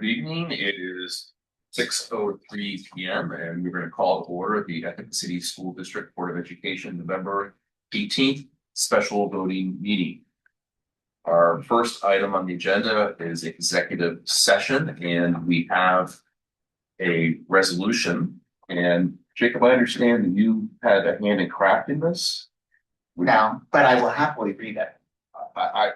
evening. It is 6:03 p.m. and we're going to call to order the Ethic City School District Board of Education November 18th special voting meeting. Our first item on the agenda is executive session, and we have a resolution. And Jacob, I understand that you had a hand in crafting this. No, but I will happily read it. I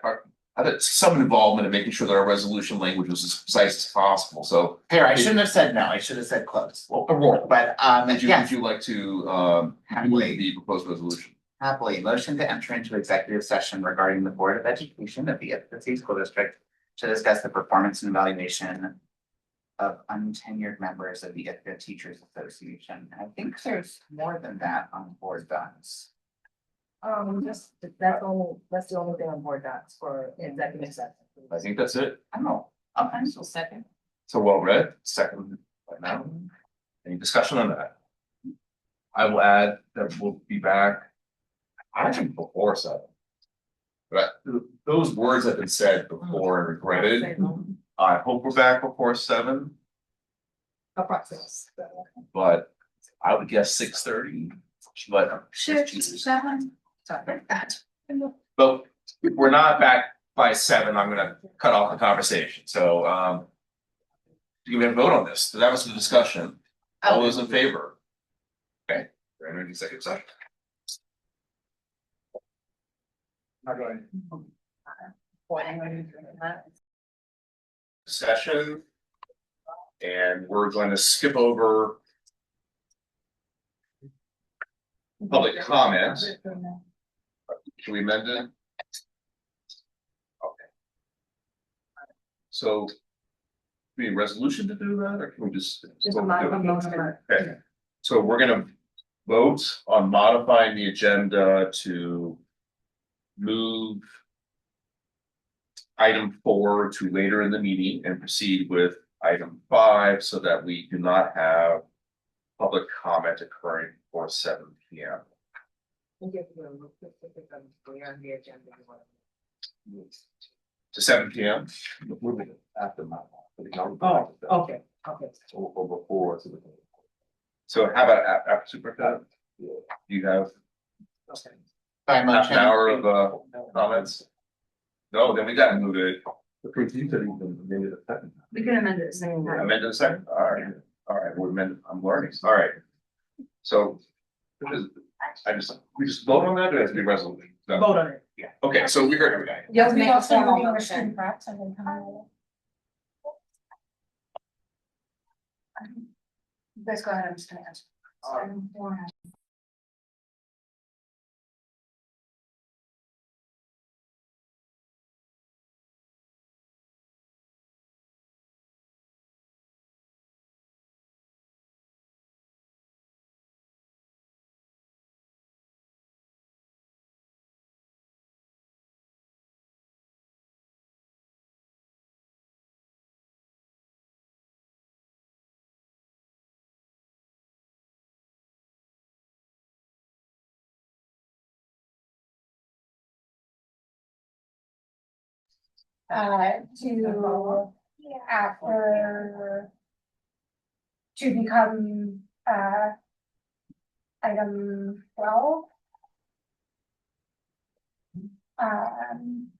had some involvement in making sure that our resolution language was as precise as possible. So Here, I shouldn't have said no, I should have said close. well, Aurora, But would yes, you like to move happily, the proposed resolution? happily, motion to enter into executive session regarding the Board of Education of the Ethic City School District to discuss the performance and evaluation of untenured members of the Ithaca Teachers Association. I think there's more than that on board docs. That's the only thing on board docs for executive session. I think that's it. Oh, okay, so second. So well read, second right now. Any discussion on that? I will add that we'll be back, I think before 7. But those words have been said before and regretted. I hope we're back before 7, Approximately. but I would guess 6:30. But But if we're not back by 7, I'm gonna cut off the conversation. So do we have a vote on this? That was the discussion. All those in favor? Okay, we're entering executive session. Session. And we're going to skip over public comment. Can we amend it? Okay. So, we need a resolution to do that, or can we just? Okay, so we're gonna vote on modifying the agenda to move item 4 to later in the meeting and proceed with item 5 so that we do not have public comment occurring before 7 p.m. To 7 p.m. After my. Oh, okay. Or before. So how about after superintendent? Do you have By half motion. an hour of comments? No, then we gotta move it. The first you said you made it a second. We can amend it at the same time. Amend in a second. All right, we're amending. I'm learning. All right. So we just vote on that, or has to be resolution? No. Vote on it. Yeah. Okay, so we heard everybody. You have to make a formal moving our motion. student reps and then coming over. You guys go ahead, I'm just gonna answer. To become item 12.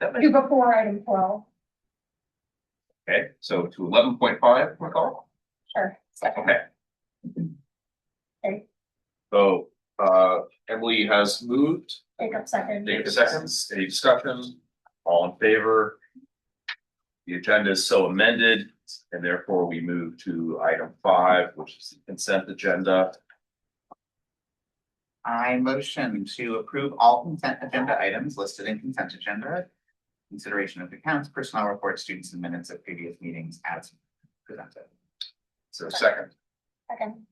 To before item 12. Okay, so to 11.5, we're called. Sure. Okay. Okay. So Emily has moved. Jacob second. Take seconds. Any discussion? All in favor? The agenda is so amended, and therefore we move to item 5, which is the consent agenda. I motion to approve all consent agenda items listed in consent agenda. Consideration of accounts, personnel reports, students and minutes of previous meetings as presented. So second, Second.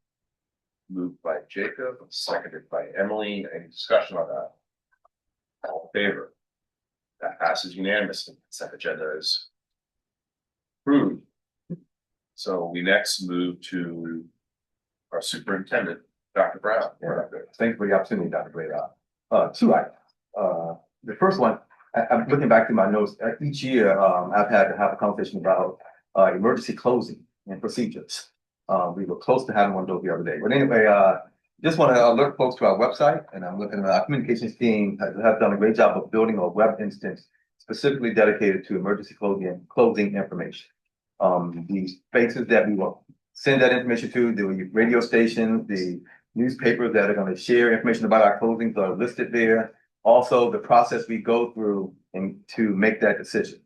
moved by Jacob, seconded by Emily. Any discussion on that? All in favor? That passes unanimously. Consent agenda is approved. So we next move to our superintendent, Dr. Brown. Yeah, thank you for the opportunity, Dr. Breda. 2 items. The first one, I'm looking back through my notes. Each year, I've had to have a conversation about emergency closing and procedures. We were close to having one of those the other day, but anyway, just want to alert folks to our website, and I'm looking at our communications team have done a great job of building a web instance specifically dedicated to emergency closing information. The spaces that we will send that information to, the radio stations, the newspapers that are going to share information about our closings are listed there. Also, the process we go through and to make that decision.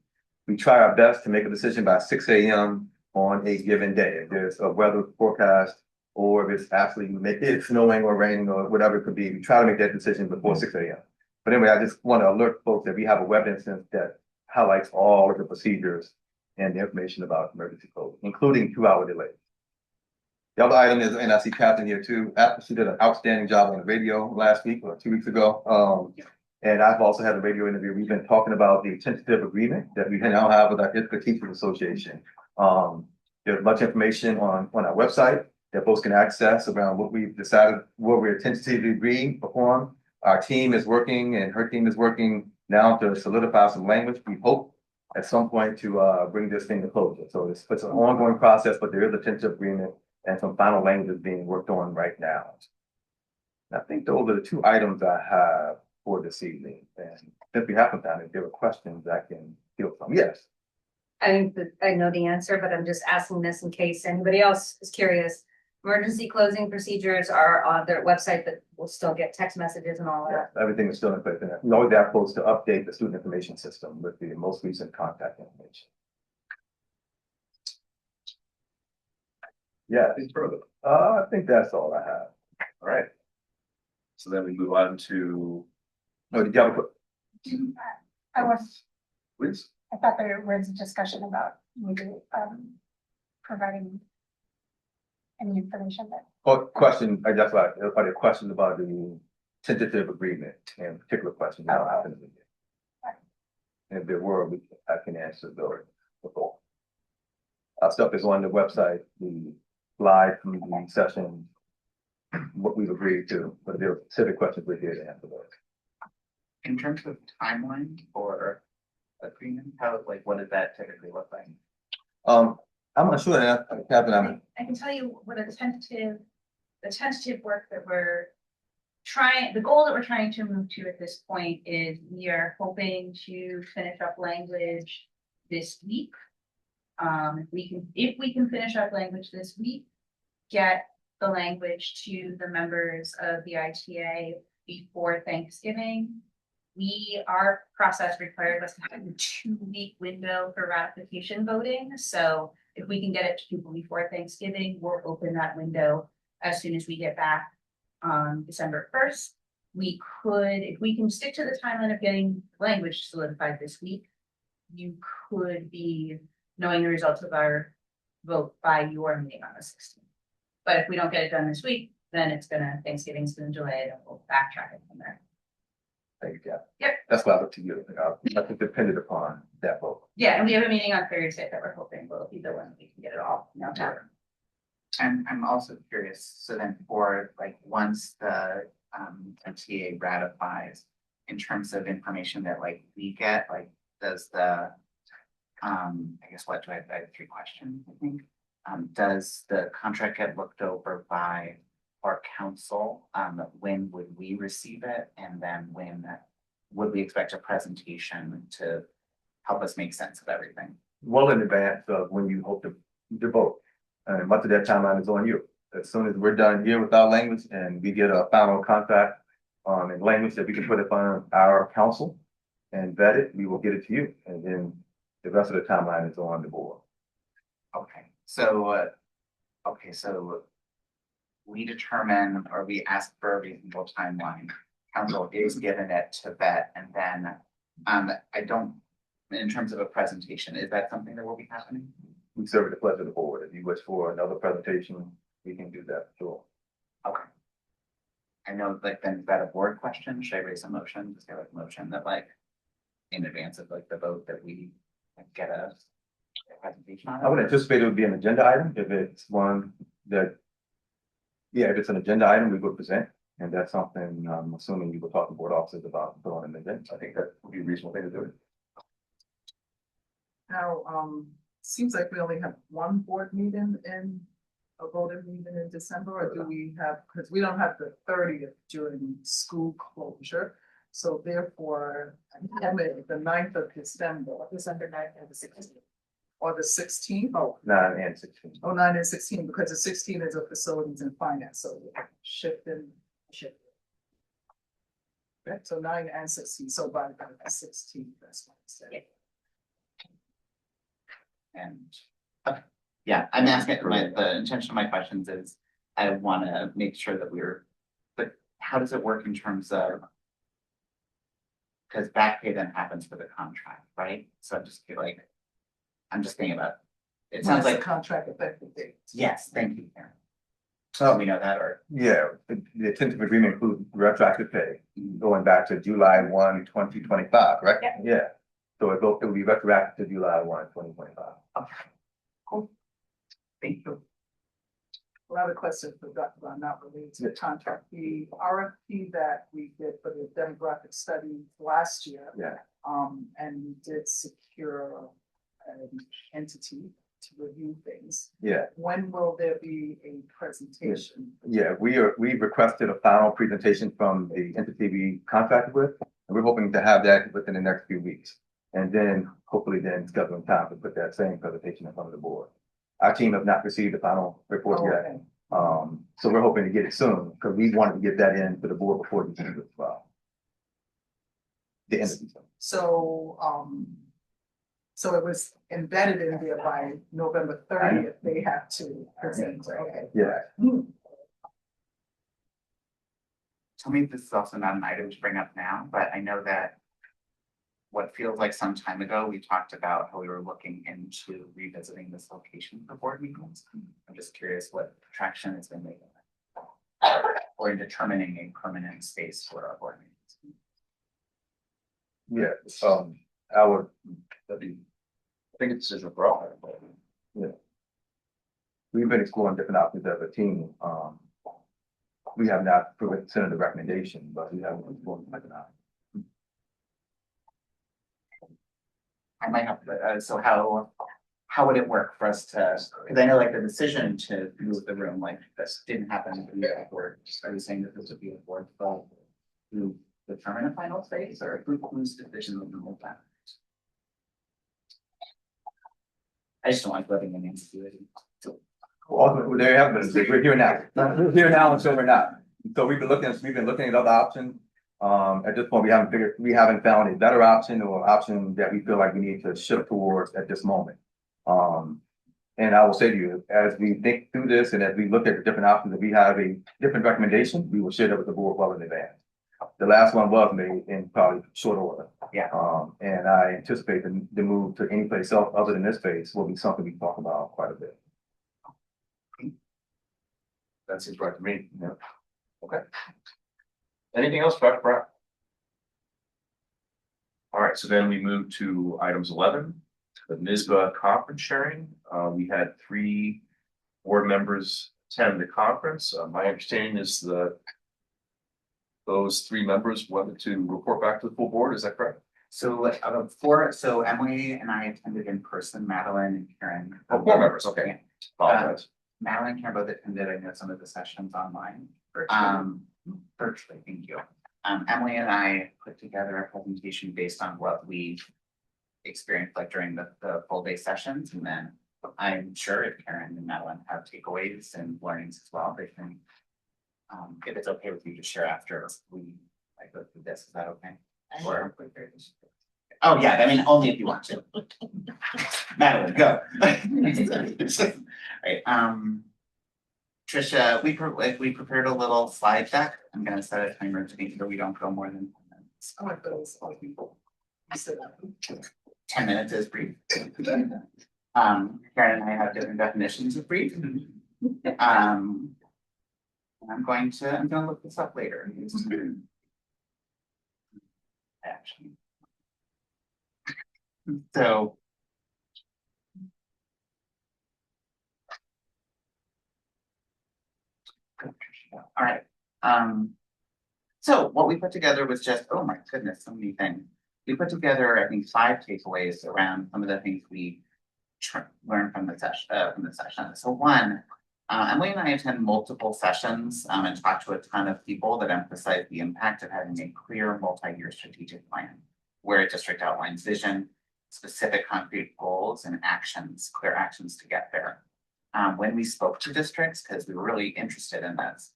We try our best to make a decision by 6 a.m. on a given day. If there's a weather forecast or if it's it's snowing or raining or whatever it could be, we try to make that decision before 6 a.m. But anyway, I just want to alert folks that we have a web instance that highlights all of the procedures and the information about emergency closing, including 2-hour delays. The other item is, and I see Captain here too, she did an outstanding job on the radio last week or 2 weeks ago. And I've also had a radio interview. We've been talking about the tentative agreement that we now have with our Ithaca Teachers Association. There's much information on our website that folks can access around what we've decided, what we're tentatively agreeing upon. Our team is working and her team is working now to solidify some language. We hope at some point to bring this thing to closure. So it's an ongoing process, but there is a tentative agreement and some final language is being worked on right now. And I think those are the 2 items I have for this evening. And since we have some time, if there are questions, I can field some. Yes. I think that I know the answer, but I'm just asking this in case anybody else is curious. Emergency closing procedures are on their website, but we'll still get text messages and all that. Yeah, everything is still in place. And we always ask folks to update the student information system with the most recent contact information. Yeah, Anything further? I think that's all I have. All right. So then we move on to, No, did you have a please? I thought there was a discussion about maybe, providing any information that. Oh, question, I just like, are there questions about the tentative agreement and particular questions? Now happens again. And if there were, I can answer those before. Our stuff is on the website, the slide from the session, what we've agreed to, but if there are specific questions, we're here to answer those. In terms of timeline for agreement, what does that typically look like? I'm not sure, Captain, I can tell you what the tentative work that we're trying, the goal that we're trying to move to at this point is we are hoping to finish up language this week. If we can finish up language this week, get the language to the members of the ITA before Thanksgiving. Our process requires us to have a 2-week window for ratification voting. So if we can get it to people before Thanksgiving, we'll open that window as soon as we get back on December 1st. We could, if we can stick to the timeline of getting language solidified this week, you could be knowing the results of our vote by your meeting on the 16th. But if we don't get it done this week, then Thanksgiving's been delayed and we'll backtrack it from there. Thank you, Captain. Yep. That's why I look to you. Nothing dependent upon that vote. Yeah, and we have a meeting on Thursday that we're hoping will be the one we can get it all down. And I'm also curious, so then for once the MTA ratifies, in terms of information that we get, does the I guess I have 3 questions, I think. Does the contract get looked over by our council? When would we receive it? And then when would we expect a presentation to help us make sense of everything? Well in advance of when you hope to vote. And much of that timeline is on you. As soon as we're done here with our language and we get a final contract in language that we can put upon our council and vet it, we will get it to you. And then the rest of the timeline is on the board. Okay, so we determine, or we ask for a reasonable timeline. Council is given it to vet, and then in terms of a presentation, is that something that will be happening? We serve at the pleasure of the board. If you wish for another presentation, we can do that, sure. Okay. I know, then is that a board question? Should I raise a motion? Just have a motion that in advance of the vote that we get a presentation on it? I would anticipate it would be an agenda item if it's one that, if it's an agenda item, we would present. And that's something I'm assuming you will talk to board officers about throwing an event. I think that would be a reasonable thing to do. How, seems like we only have one board meeting in a voting meeting in December, or do we have, because we don't have the 30th during school closure. So therefore, the 9th of December, December 9th and the 16th. or the 16th, oh, 9 and 16. 9 and 16, because the 16th is of facilities and finance, so shifting. Okay, so 9 and 16, so by the 16th, that's what I said. And, okay, yeah, I'm asking, the intention of my questions is, I wanna make sure that but how does it work in terms of? Cause back pay then happens for the contract, right? So I'm just thinking about, it sounds When's the like, contract effective date. yes, thank you, Karen. So we know that, or, Yeah, the tentative agreement includes retroactive pay going back to July 1, 2025, correct? Yeah. Yeah. So it will be retroactive to July 1, 2025. thank you. Another question for Dr. Not related to the contract, the RFP that we did for the demographic study last year. Yeah. And we did secure an entity to review things. Yeah. When will there be a presentation? Yeah, we requested a final presentation from the entity we contracted with, and we're hoping to have that within the next few weeks. And then hopefully scheduling time to put that same presentation in front of the board. Our team have not received the final report yet. Okay. So we're hoping to get it soon, because we wanted to get that in to the board before the end of the end of December. So it was embedded in there by November 30th, they have to present, okay. Yeah. Tell me if this is also not an item to bring up now, but I know that. What feels like some time ago, we talked about how we were looking into revisiting this location for board meetings. I'm just curious what traction has been made on that. Or in determining a permanent space for our board meetings. Yeah, I think it's a decision for all. we've been exploring different options as a team. We have not presented a recommendation, but we have explored like an option. I might have, so how would it work for us to, because I know like the decision to move the room, like this didn't happen in the board. Are you saying that this would be a board vote to determine a final space, or whose decision would move that? I just don't like living in ambiguity. Well, there have been, we're here now. We're here now until we're not. So we've been looking at other options. At this point, we haven't found a better option or option that we feel like we need to shift towards at this moment. And I will say to you, as we think through this and as we look at the different options, if we have a different recommendation, we will share that with the board well in advance. The last one was made in probably short order. Yeah. And I anticipate the move to any place else other than this space will be something we talk about quite a bit. That seems right to me. Yeah. Okay. Anything else, Dr. Brown? All right, so then we move to items 11, the NISBA conference sharing. We had 3 board members attend the conference. My understanding is that those 3 members wanted to report back to the full board. Is that correct? So Emily and I attended in person, Madeline and Karen. Oh, 4 members, okay. Yeah. Apologize. Madeline and Karen both attended, I know some of the sessions online. Virtually, thank you. Emily and I put together a presentation based on what we experienced like during the full day sessions, and then I'm sure if Karen and Madeline have takeaways and learnings as well, they can. If it's okay with you to share after we like go through this, is that okay? Or oh yeah, I mean only if you want to. Madeline, go. Right, Trisha, we prepared a little slide deck. I'm gonna set a timer to make sure we don't go more than 10 minutes. I like those other people. You said that. 10 minutes is brief. Karen and I have different definitions of brief. I'm gonna look this up later. Actually. So. All right. So what we put together was just, oh my goodness, so many things. We put together, I think, 5 takeaways around some of the things we learn from the session. So one, Emily and I attend multiple sessions and talk to a ton of people that emphasize the impact of having a clear multi-year strategic plan where a district outlines vision, specific concrete goals and actions, clear actions to get there. When we spoke to districts, because we were really interested in this,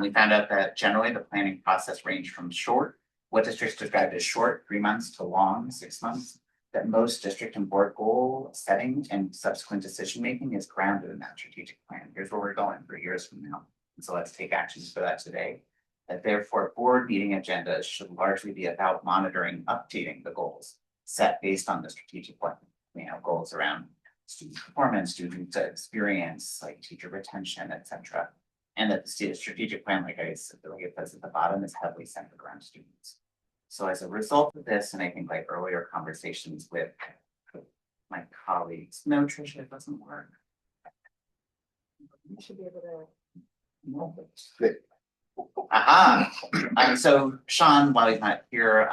we found out that generally the planning process ranged from short, what districts described as short, 3 months, to long, 6 months. That most district and board goal setting and subsequent decision making is grounded in that strategic plan. Here's where we're going 3 years from now. And so let's take actions for that today. That therefore board meeting agendas should largely be about monitoring, updating the goals set based on the strategic plan. We have goals around student performance, student experience, like teacher retention, etc. And that the strategic plan, like I said, like it says at the bottom, is heavily centered around students. So as a result of this, and I think like earlier conversations with my colleagues, no, Tricia, it doesn't work. You should be able to. Aha, so Sean, while he's not here,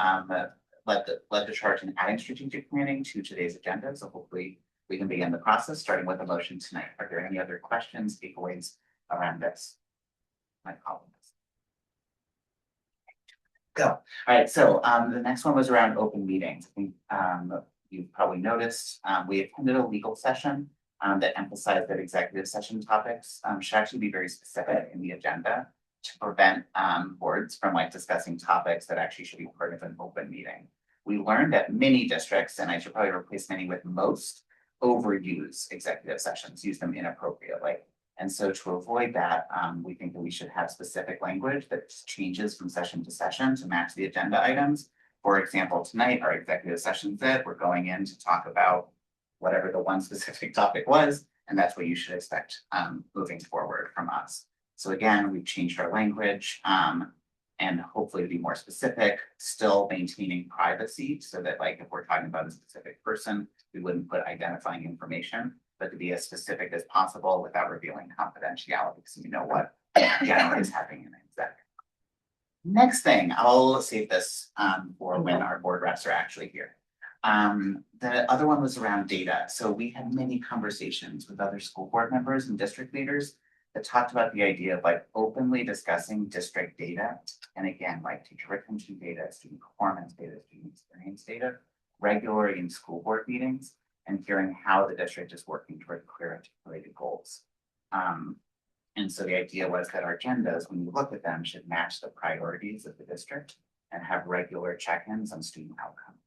led the charge in adding strategic planning to today's agenda. So hopefully we can begin the process, starting with a motion tonight. Are there any other questions, takeaways around this? My colleagues. Go. All right, so the next one was around open meetings. I think you've probably noticed we attended a legal session that emphasized that executive session topics should actually be very specific in the agenda to prevent boards from like discussing topics that actually should be part of an open meeting. We learned that many districts, and I should probably replace many with most, overuse executive sessions, use them inappropriately. And so to avoid that, we think that we should have specific language that changes from session to session to match the agenda items. For example, tonight, our executive session said we're going in to talk about whatever the one specific topic was, and that's what you should expect moving forward from us. So again, we've changed our language and hopefully be more specific, still maintaining privacy so that like if we're talking about a specific person, we wouldn't put identifying information, but to be as specific as possible without revealing confidentiality, so you know what generally is happening in exec. Next thing, I'll save this for when our board reps are actually here. The other one was around data. So we had many conversations with other school board members and district leaders that talked about the idea of like openly discussing district data. And again, like teacher retention data, student performance data, student experience data, regularly in school board meetings, and hearing how the district is working toward clear articulated goals. And so the idea was that our agendas, when you look at them, should match the priorities of the district and have regular check-ins on student outcomes.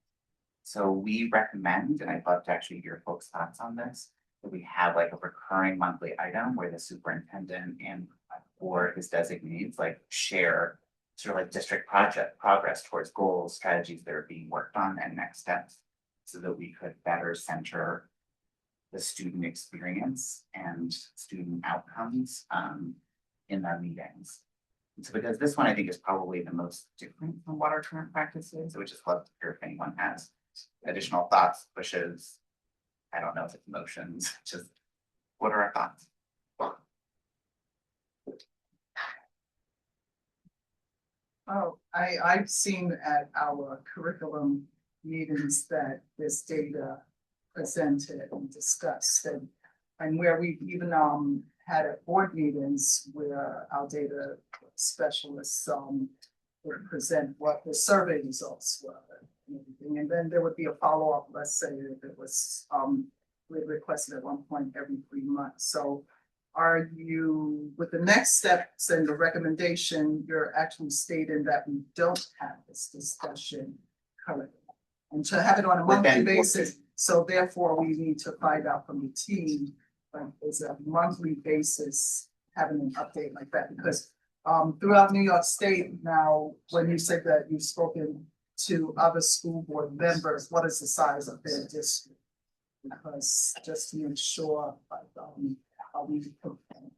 So we recommend, and I'd love to actually hear folks' thoughts on this, that we have like a recurring monthly item where the superintendent and or his designees like share sort of like district project progress towards goals, strategies that are being worked on, and next steps, so that we could better center the student experience and student outcomes in our meetings. And so because this one I think is probably the most different from what our current practice is, I would just love to hear if anyone has additional thoughts, wishes. I don't know if it's emotions, just what are our thoughts? Oh, I've seen at our curriculum meetings that this data presented and discussed, and where we even had at board meetings where our data specialists would present what the survey results were and everything, and then there would be a follow-up, let's say if it was we requested at one point every 3 months. So are you, with the next steps and the recommendation, you're actually stating that we don't have this discussion currently? And to have it on a monthly basis, so therefore we need to find out from the team, is a monthly basis having an update like that? Because throughout New York State now, when you said that you've spoken to other school board members, what is the size of their district? Because just to ensure, are we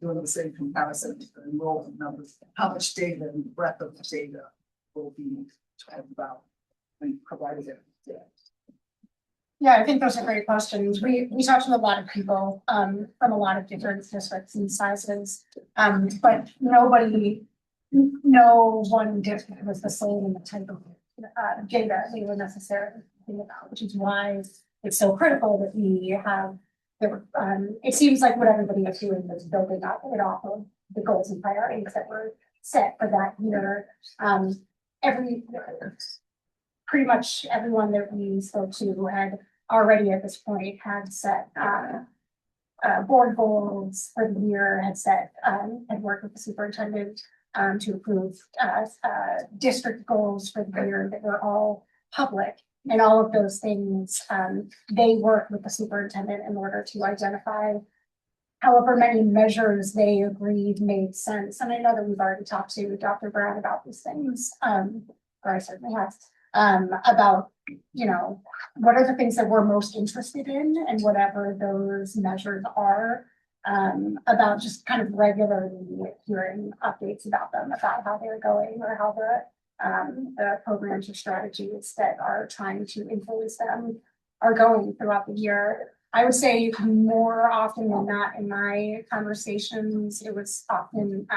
doing the same comparison with the enrollment numbers, how much data and breadth of data will be talked about and provided it? Yeah, I think those are great questions. We talked to a lot of people from a lot of different districts and sizes, but no one district was the same in the type of data they were necessarily thinking about, which is why it's so critical that we have there were, it seems like what everybody is doing is building up it off of the goals and priorities that were set for that year. Every, pretty much everyone that we spoke to had already at this point had set, board goals for the year, had set, had worked with the superintendent, to approve, district goals for the year that were all public. And all of those things, they worked with the superintendent in order to identify however many measures they agreed made sense. And I know that we've already talked to Dr. Brown about these things, or I certainly have, about, you know, what are the things that we're most interested in and whatever those measures are, about just kind of regularly hearing updates about them, about how they're going or how the programs or strategies that are trying to influence them are going throughout the year. I would say more often than not in my conversations, it was often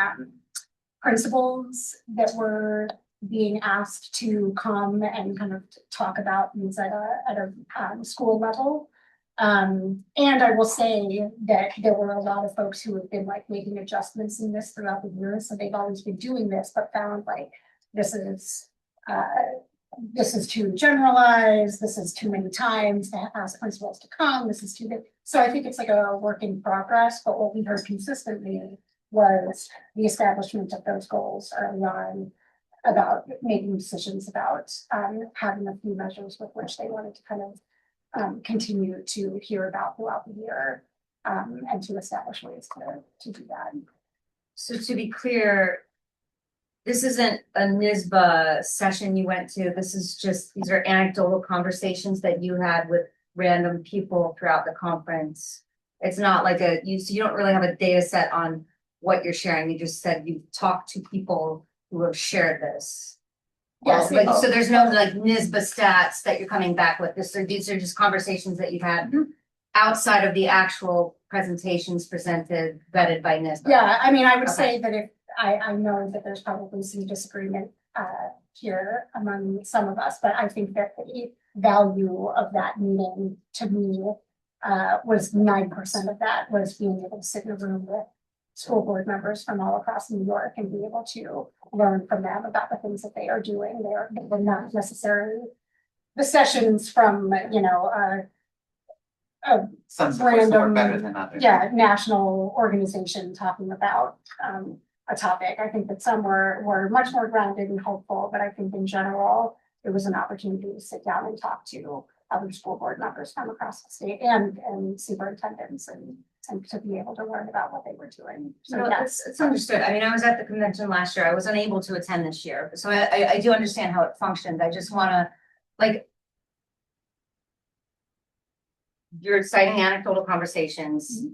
principals that were being asked to come and kind of talk about these at a school level. And I will say that there were a lot of folks who have been like making adjustments in this throughout the year. So they've always been doing this, but found like this is too generalized, this is too many times to ask principals to come, this is too big. So I think it's like a work in progress, but what we heard consistently was the establishment of those goals early on about making decisions about having a few measures with which they wanted to kind of continue to hear about throughout the year, and to establish ways to do that. So to be clear, this isn't a NISBA session you went to. This is just, these are anecdotal conversations that you had with random people throughout the conference. It's not like so you don't really have a data set on what you're sharing. You just said you talked to people who have shared this. Yes. So there's no like NISBA stats that you're coming back with. These are just conversations that you've had outside of the actual presentations presented, vetted by NISBA. Yeah, I mean, I would Okay. say that if I know that there's probably some disagreement here among some of us, but I think that the value of that meeting to me was 9% of that was being able to sit in a room with school board members from all across New York and be able to learn from them about the things that they are doing. They were not necessarily the sessions from, you know, Some supports work random, better than others. yeah, national organization talking about a topic. I think that some were much more grounded and hopeful, but I think in general, it was an opportunity to sit down and talk to other school board members from across the state and superintendents and to be able to learn about what they were doing. So No, yes, it's understood. I mean, I was at the convention last year. I was unable to attend this year. So I do understand how it functioned. I just wanna, like, you're citing anecdotal conversations.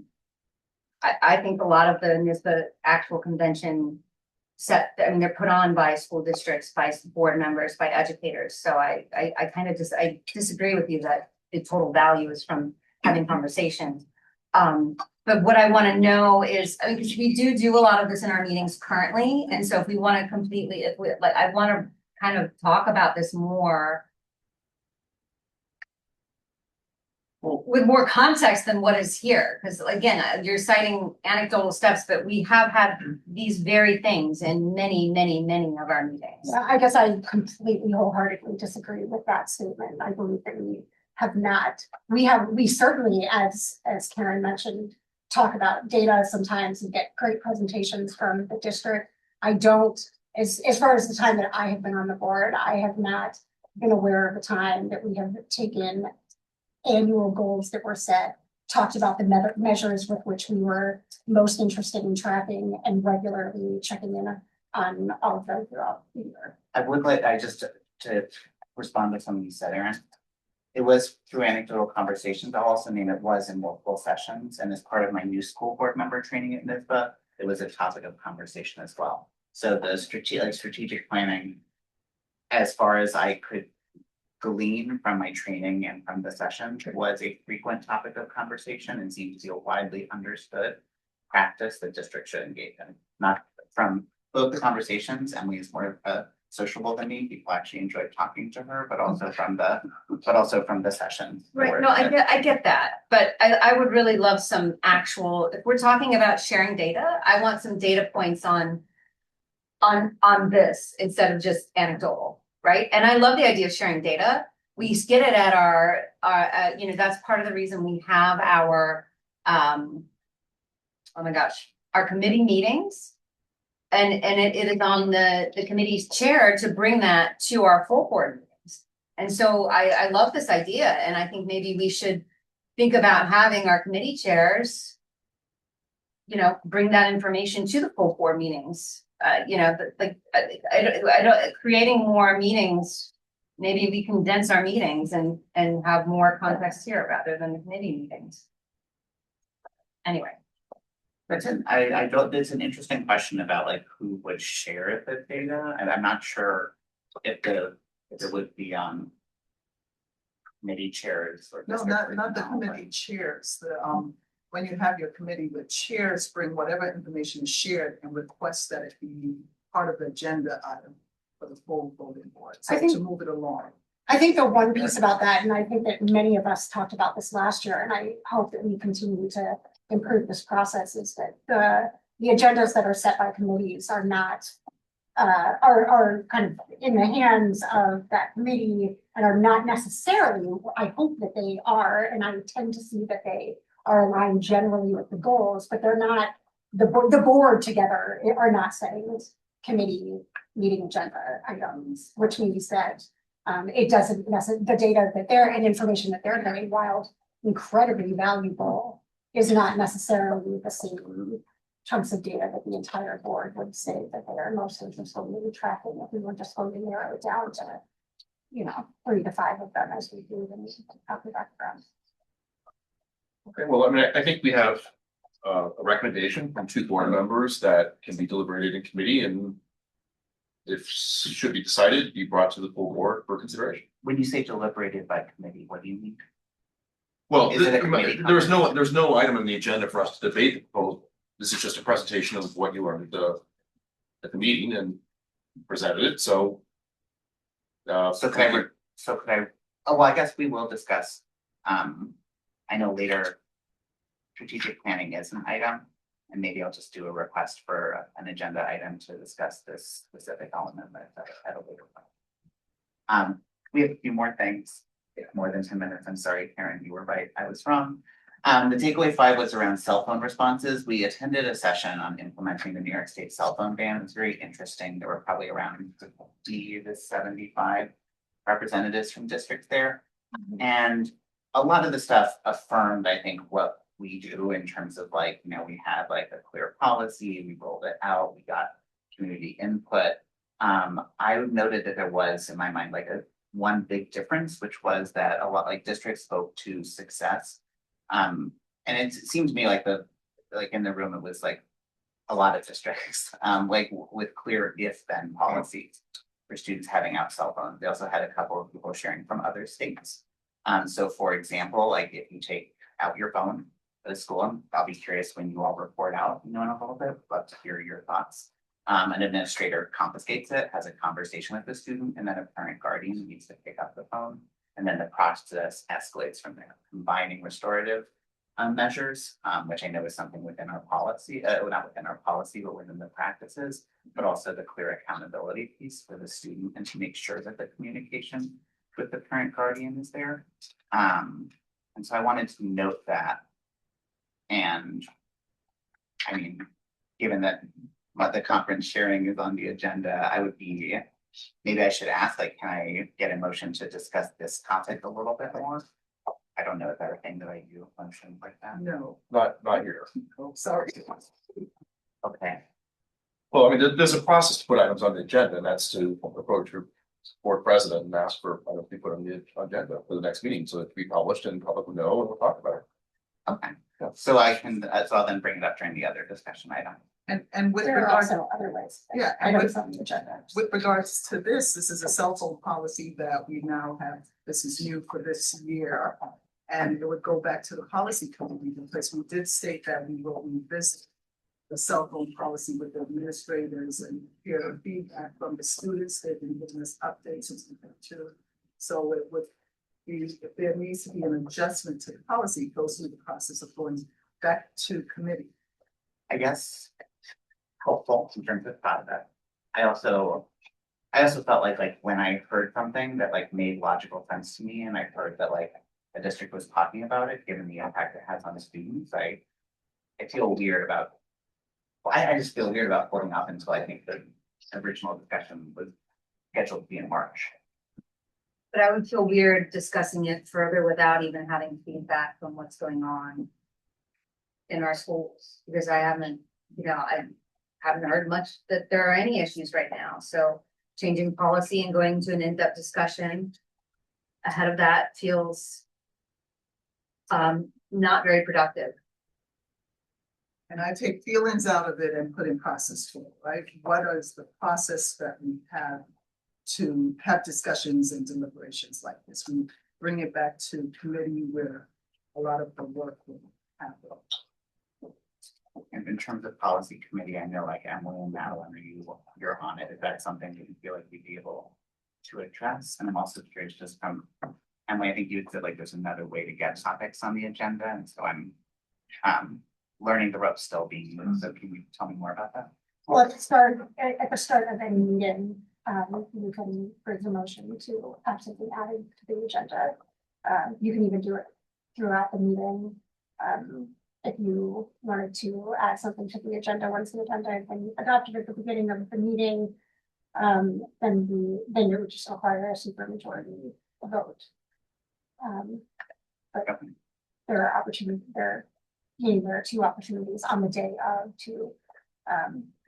I think a lot of the NISBA actual convention I mean, they're put on by school districts, by board members, by educators. So I kind of I disagree with you that the total value is from having conversations. But what I want to know is, I mean, because we do a lot of this in our meetings currently. And so if we want to completely, I want to kind of talk about this more with more context than what is here. Because again, you're citing anecdotal steps, but we have had these very things in many of our meetings. I guess I completely wholeheartedly disagree with that statement. I believe that we have not, we certainly, as Karen mentioned, talk about data sometimes and get great presentations from the district. I don't, as far as the time that I have been on the board, I have not been aware of a time that we have taken annual goals that were set, talked about the measures with which we were most interested in tracking and regularly checking in on all of them throughout the year. I would like, to respond to something you said, Erin. It was through anecdotal conversations. I'll also name it was in multiple sessions, and as part of my new school board member training at NISBA, it was a topic of conversation as well. So the strategic planning, as far as I could glean from my training and from the session, was a frequent topic of conversation and seems to be a widely understood practice that districts should engage in. Not from both the conversations, Emily is more of a sociable than me. People actually enjoyed talking to her, but also from the sessions. Right, no, I get that, but I would really love some actual, if we're talking about sharing data, I want some data points on this instead of just anecdotal, right? And I love the idea of sharing data. We get it at our, you know, that's part of the reason we have our, oh my gosh, our committee meetings. And it is on the committee's chair to bring that to our full board meetings. And so I love this idea, and I think maybe we should think about having our committee chairs, you know, bring that information to the full board meetings. You know, like, I don't, creating more meetings, maybe we condense our meetings and have more context here rather than the committee meetings. Anyway. I don't, it's an interesting question about like who would share the data, and I'm not sure if it would be committee chairs or. No, district not the personnel, but- committee chairs, when you have your committee, the chairs bring whatever information is shared and request that it be part of the agenda item for the full voting board, so I think- to move it along. I think the one piece about that, and I think that many of us talked about this last year, and I hope that we continue to improve this process, is that the agendas that are set by committees are not are kind of in the hands of that committee and are not necessarily, I hope that they are, and I tend to see that they are aligned generally with the goals, but they're not, the board together are not setting committee meeting agenda items, which means that it doesn't necessarily, the data that they're, and information that they're getting, while incredibly valuable, is not necessarily the same chunks of data that the entire board would say that they are most interested in tracking if we were just going to narrow it down to, you know, 3 to 5 of them as we do in the background. Okay, well, I mean, I think we have a recommendation from 2 board members that can be deliberated in committee, and if should be decided, be brought to the full board for consideration. When you say deliberated by committee, what do you mean? Well, Is it a committee there's no item on the agenda for us to debate the proposal. This is just a presentation of what you learned at the meeting and presented it, so. So could I, oh, well, I guess we will discuss, I know later. Strategic planning is an item, and maybe I'll just do a request for an agenda item to discuss this specific element at a later point. We have a few more things, more than 10 minutes, I'm sorry, Karen, you were right, I was wrong. The takeaway 5 was around cell phone responses. We attended a session on implementing the New York State cell phone ban. It was very interesting. There were probably around 50 to 75 representatives from districts there. And a lot of the stuff affirmed, I think, what we do in terms of like, you know, we had like a clear policy, we rolled it out, we got community input. I noted that there was in my mind like one big difference, which was that a lot like districts spoke to success. And it seemed to me like in the room, it was like a lot of districts, like with clear if then policies for students having out cell phones. They also had a couple of people sharing from other states. So for example, like if you take out your phone at a school, I'll be curious when you all report out, you know, in a little bit, love to hear your thoughts. An administrator confiscates it, has a conversation with the student, and then a parent guardian needs to pick up the phone. And then the process escalates from there, combining restorative measures, which I know is something within our policy, not within our policy, but within the practices, but also the clear accountability piece for the student and to make sure that the communication with the parent guardian is there. And so I wanted to note that. And I mean, given that what the conference sharing is on the agenda, I would be, maybe I should ask, like, can I get a motion to discuss this topic a little bit more? I don't know if that's a thing that I do, motion like that. No, Not here. oh, sorry. Okay, Well, I mean, there's a process to put items on the agenda, and that's to approach your board president and ask for items to be put on the agenda for the next meeting, so it can be published and public will know and we'll talk about it. okay. So I can, so I'll then bring it up during the other discussion item. And with There are regards, also other ways. yeah, and Items with, on the agenda. with regards to this is a cell phone policy that we now have, this is new for this year. And it would go back to the policy committee because we did state that we will revisit the cell phone policy with the administrators and hear the feedback from the students. They've been giving us updates and stuff too. So it would be, if there needs to be an adjustment to the policy, it goes through the process of going back to committee. I guess helpful in terms of that. I also felt like when I heard something that like made logical sense to me, and I heard that like the district was talking about it, given the impact it has on the students, I feel weird about. Well, I just feel weird about putting up until I think the original discussion was scheduled to be in March. But I would feel weird discussing it further without even having feedback from what's going on in our schools, because I haven't heard much that there are any issues right now. So changing policy and going to an in-depth discussion ahead of that feels not very productive. And I take feelings out of it and put in process to it, right? What is the process that we have to have discussions and deliberations like this? We bring it back to committee where a lot of the work will happen. And in terms of policy committee, I know like Emily and Madeline, you're on it. Is that something that you feel like you'd be able to address? And I'm also curious just from Emily, I think you said like there's another way to get topics on the agenda. And so I'm learning the ropes still being moved. So can you tell me more about that? Well, at the start of any meeting, you can bring a motion to have something added to the agenda. You can even do it throughout the meeting. If you wanted to add something to the agenda, once the agenda has been adopted at the beginning of the meeting, then it would just require a supermajority vote. But there are opportunities, there are two opportunities on the day of to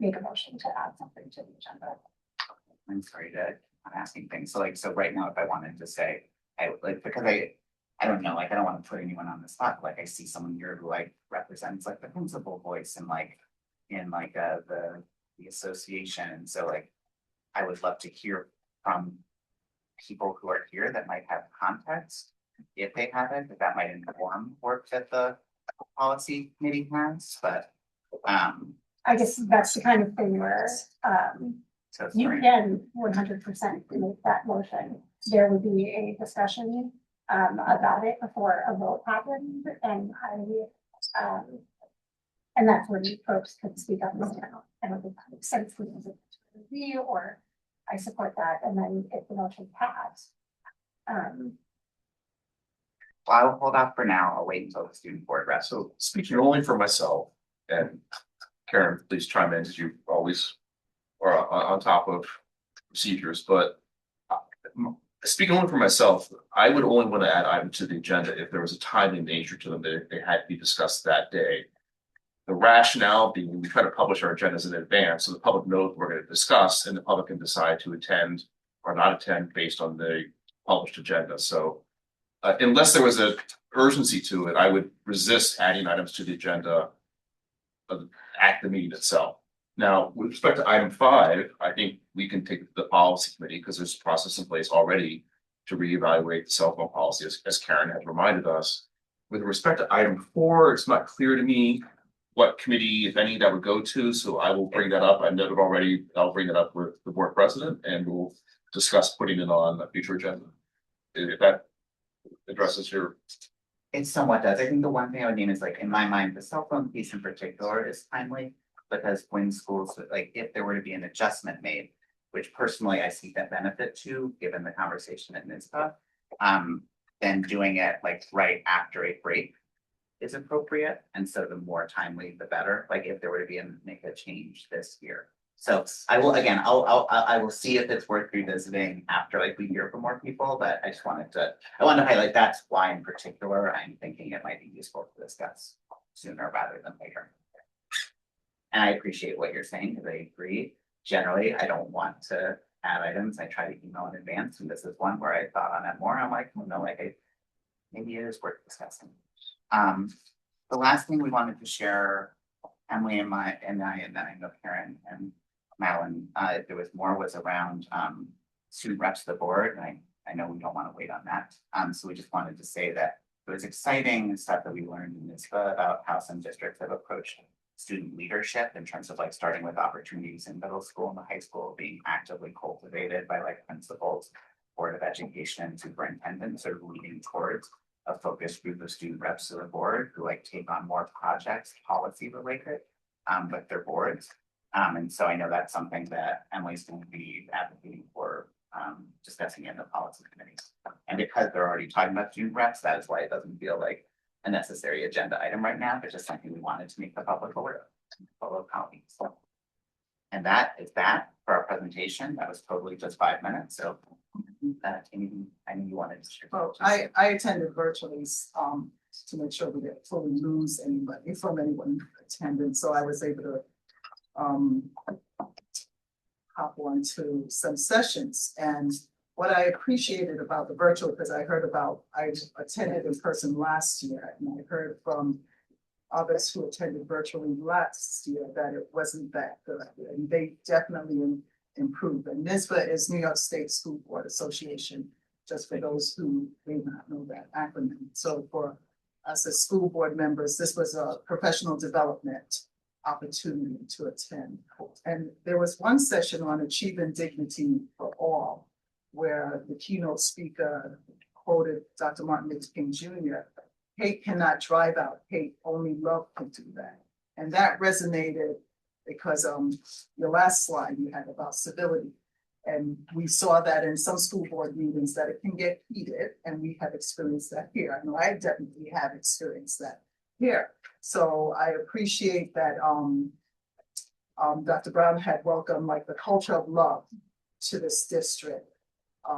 make a motion to add something to the agenda. I'm sorry to I'm asking things. So right now, if I wanted to say, I would like, because I don't know, like, I don't want to put anyone on the spot. Like, I see someone here who like represents like the principal voice and like in like the association. So like, I would love to hear from people who are here that might have context, if they have it, that might inform work that the policy committee has, but I guess that's the kind of thing where so you sorry. can 100% make that motion. There would be a discussion about it before a vote happened, and and that's when folks could speak up and say, I don't think that makes sense for me to review, or I support that, and then if the motion passed. Well, I'll hold off for now. I'll wait until the student board rests. So speaking only for myself, and Karen, please chime in as you always are on top of procedures, but speaking only for myself, I would only want to add items to the agenda if there was a timely nature to them that they had to be discussed that day. The rationale being we try to publish our agendas in advance so the public knows what we're going to discuss and the public can decide to attend or not attend based on the published agenda. So unless there was an urgency to it, I would resist adding items to the agenda at the meeting itself. Now, with respect to item 5, I think we can take the policy committee because there's a process in place already to reevaluate the cell phone policy, as Karen has reminded us. With respect to item 4, it's not clear to me what committee, if any, that would go to. So I will bring that up. I noted already, I'll bring it up with the board president and we'll discuss putting it on a future agenda. If that addresses your. It somewhat does. I think the one thing I would name is like, in my mind, the cell phone piece in particular is timely. Because when schools, like if there were to be an adjustment made, which personally I see that benefit to, given the conversation at NISBA, then doing it like right after a break is appropriate. And so the more timely, the better, like if there were to be make a change this year. So I will, again, I will see if it's worth revisiting after like we hear from more people, but I wanted to highlight that's why in particular, I'm thinking it might be useful to discuss sooner rather than later. And I appreciate what you're saying because I agree. Generally, I don't want to add items. I try to email in advance, and this is one where I thought on it more. I'm like, well, no, like maybe it is worth discussing. The last thing we wanted to share, Emily and I, and then I know Karen and Madeline, if there was more, was around student reps to the board. And I know we don't want to wait on that. So we just wanted to say that it was exciting stuff that we learned in NISBA about how some districts have approached student leadership in terms of like starting with opportunities in middle school and the high school being actively cultivated by like principals, Board of Education, and superintendents are leading towards a focused group of student reps to the board who like take on more projects, policy related, with their boards. And so I know that's something that Emily's going to be advocating for, discussing in the policy committee. And because they're already talking about student reps, that is why it doesn't feel like a necessary agenda item right now, but just something we wanted to make the public aware of, fellow colleagues. And that is that for our presentation. That was totally just 5 minutes, so. Anything, I know you wanted to share. Well, I attended virtually, to make sure we didn't fully lose anybody from anyone attending, so I was able to hop on to some sessions. And what I appreciated about the virtual, because I attended in person last year, and I heard from others who attended virtually last year that it wasn't that good, and they definitely improved. And NYSBA is New York State School Board Association, just for those who may not know that acronym. So for us as school board members, this was a professional development opportunity to attend. And there was one session on achieving dignity for all, where the keynote speaker quoted Dr. Martin Luther King Jr. "Hate cannot drive out hate, only love can do that." And that resonated because your last slide you had about civility. And we saw that in some school board meetings that it can get heated, and we have experienced that here. I know I definitely have experienced that here. So I appreciate that Dr. Brown had welcomed like the culture of love to this district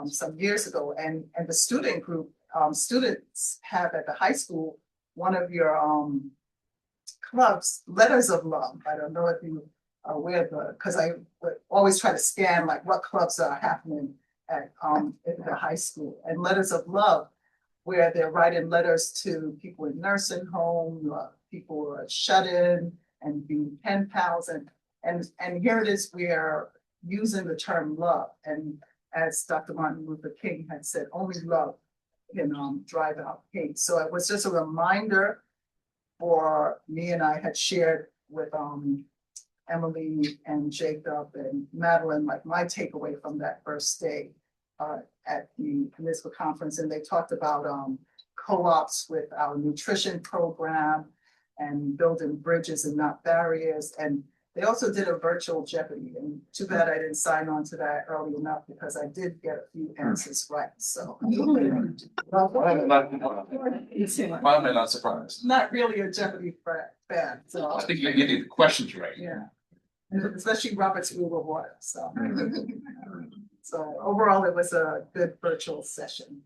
some years ago. And the student group, students have at the high school, one of your clubs, Letters of Love. I don't know if you are aware of the, because I would always try to scan like what clubs are happening at the high school. And Letters of Love, where they're writing letters to people in nursing home, people who are shut in, and being pen pals. And here it is, we are using the term love. And as Dr. Martin Luther King had said, only love can drive out hate. So it was just a reminder for me, and I had shared with Emily and Jacob and Madeline, like my takeaway from that first day at the municipal conference. And they talked about co-ops with our nutrition program and building bridges and not barriers. And they also did a virtual Jeopardy, and too bad I didn't sign on to that early enough because I did get a few answers right, so. Why am I not surprised? Not really a Jeopardy fan, so. I think you're getting the questions right. Yeah, and especially Robert's Rule of Order, so. So overall, it was a good virtual session.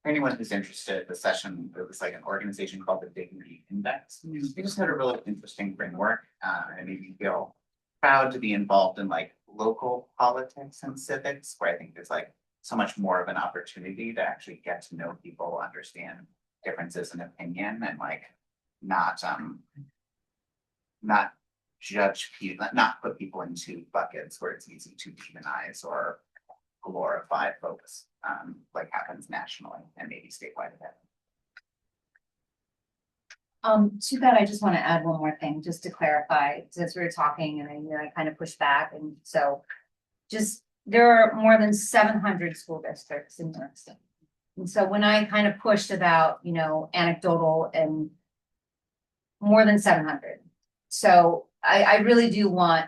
For anyone who's interested, the session, it was like an organization called the Dignity Index. We just had a really interesting framework, and it made me feel proud to be involved in like local politics and civics, where I think there's like so much more of an opportunity to actually get to know people, understand differences in opinion, and like not judge people, not put people into buckets where it's easy to demonize or glorify folks, like happens nationally and maybe statewide. To that, I just want to add one more thing, just to clarify, since we were talking and I kind of pushed back, and so there are more than 700 school districts in New York State. And so when I kind of pushed about, anecdotal and more than 700. So I really do want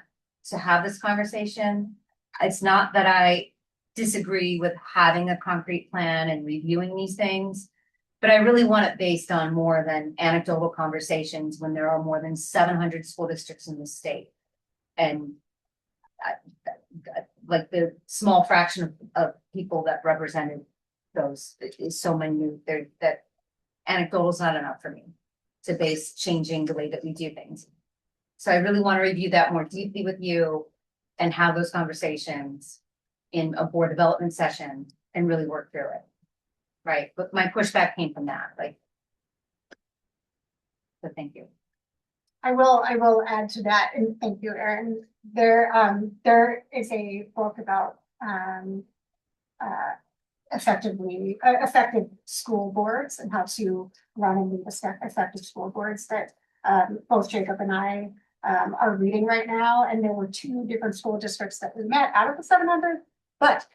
to have this conversation. It's not that I disagree with having a concrete plan and reviewing these things, but I really want it based on more than anecdotal conversations when there are more than 700 school districts in the state. And like the small fraction of people that represented those is so minute there that anecdotal is not enough for me to base changing the way that we do things. So I really want to review that more deeply with you and have those conversations in a board development session and really work through it. Right, but my pushback came from that, so thank you. I will add to that, and thank you, Erin. There is a book about effective school boards and how to run and lead effective school boards that both Jacob and I are reading right now, and there were two different school districts that we met out of the 700, but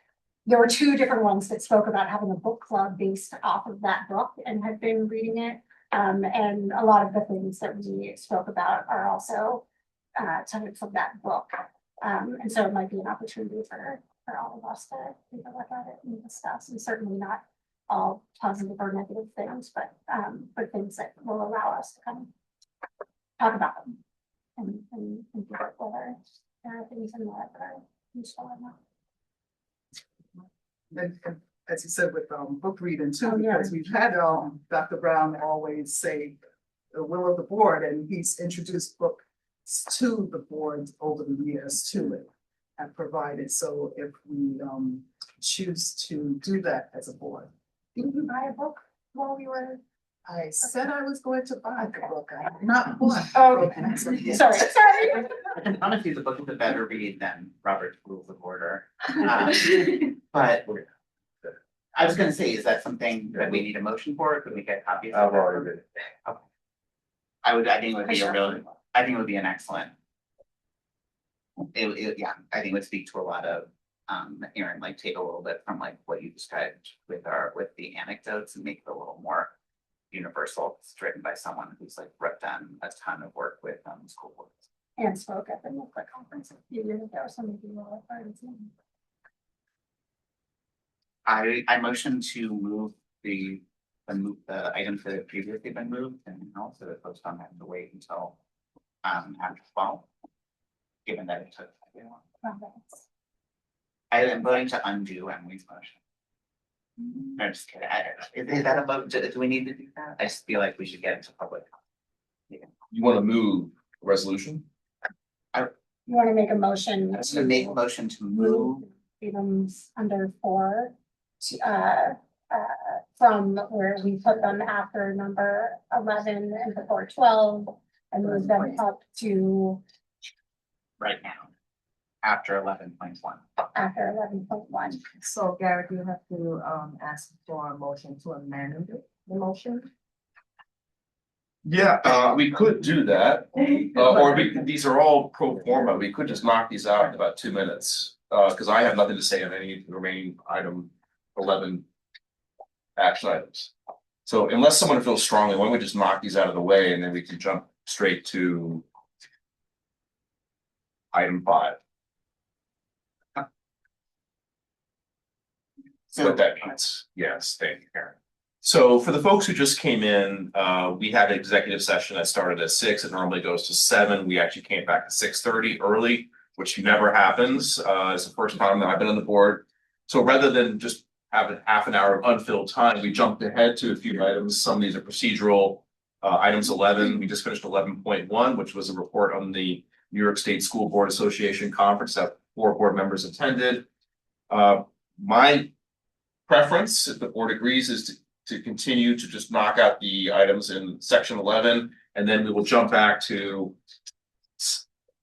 there were two different ones that spoke about having a book club based off of that book and had been reading it. And a lot of the things that we spoke about are also tenets of that book. And so it might be an opportunity for all of us to take a look at it and discuss, and certainly not all positive or negative things, but things that will allow us to kind of talk about them and figure out whether there are things in there that are useful or not. And as you said with book reading too, Oh, yeah. because we've had Dr. Brown always say the will of the board, and he's introduced books to the board over the years to it and provided. So if we choose to do that as a board, Did you buy a book while we were? I said I was going to buy the book. I have not bought. Oh, Sorry. sorry. Honestly, the book is a better read than Robert's Rules of Order. But I was gonna say, is that something that we need a motion for? Could we get copies? of I've it? already read it. I think it would be I think it would be an excellent. Yeah, I think it would speak to a lot of, Aaron, like take a little bit from like what you described with the anecdotes and make it a little more universal. It's written by someone who's like done a ton of work with school boards. And spoke at the NICLA conference a few years ago, so maybe we'll have already seen. I motion to move the items that have previously been moved, and also that folks don't have to wait until after 12. Given that it took. I am voting to undo Emily's motion. I'm just kidding. Is that a vote? Do we need to do that? I just feel like we should get into public. You want to move a resolution? You want to make a motion? I'm gonna make a motion to move. Items under 4 to from where we put them after number 11 and before 12, and move them up to Right now. After 11.1. after 11.1. So Garrett, you have to ask for a motion to amend the motion. Yeah, we could do that, these are all pro forma, we could just knock these out in about 2 minutes. Cause I have nothing to say on any of the remaining item 11 action items. So unless someone feels strongly, why don't we just knock these out of the way and then we can jump straight to item 5. So What that means, yes, thank you, Karen. So for the folks who just came in, we had an executive session that started at 6, it normally goes to 7, we actually came back at 6:30 early, which never happens, it's the first time that I've been on the board. So rather than just having half an hour of unfilled time, we jumped ahead to a few items, some of these are procedural. Items 11, we just finished 11.1, which was a report on the New York State School Board Association conference that 4 board members attended. My preference, if the board agrees, is to continue to just knock out the items in section 11, and then we will jump back to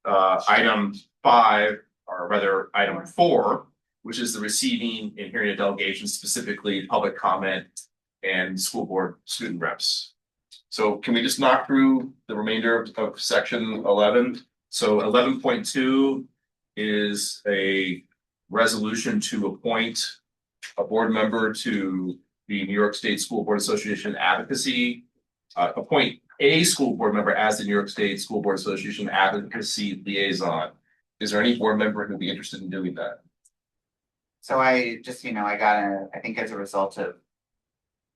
item 5, or rather item 4, which is the receiving and hearing a delegation, specifically public comment and school board student reps. So can we just knock through the remainder of section 11? So 11.2 is a resolution to appoint a board member to the New York State School Board Association Advocacy, appoint a school board member as the New York State School Board Association Advocacy Liaison. Is there any board member who'd be interested in doing that? So I just, I think as a result of,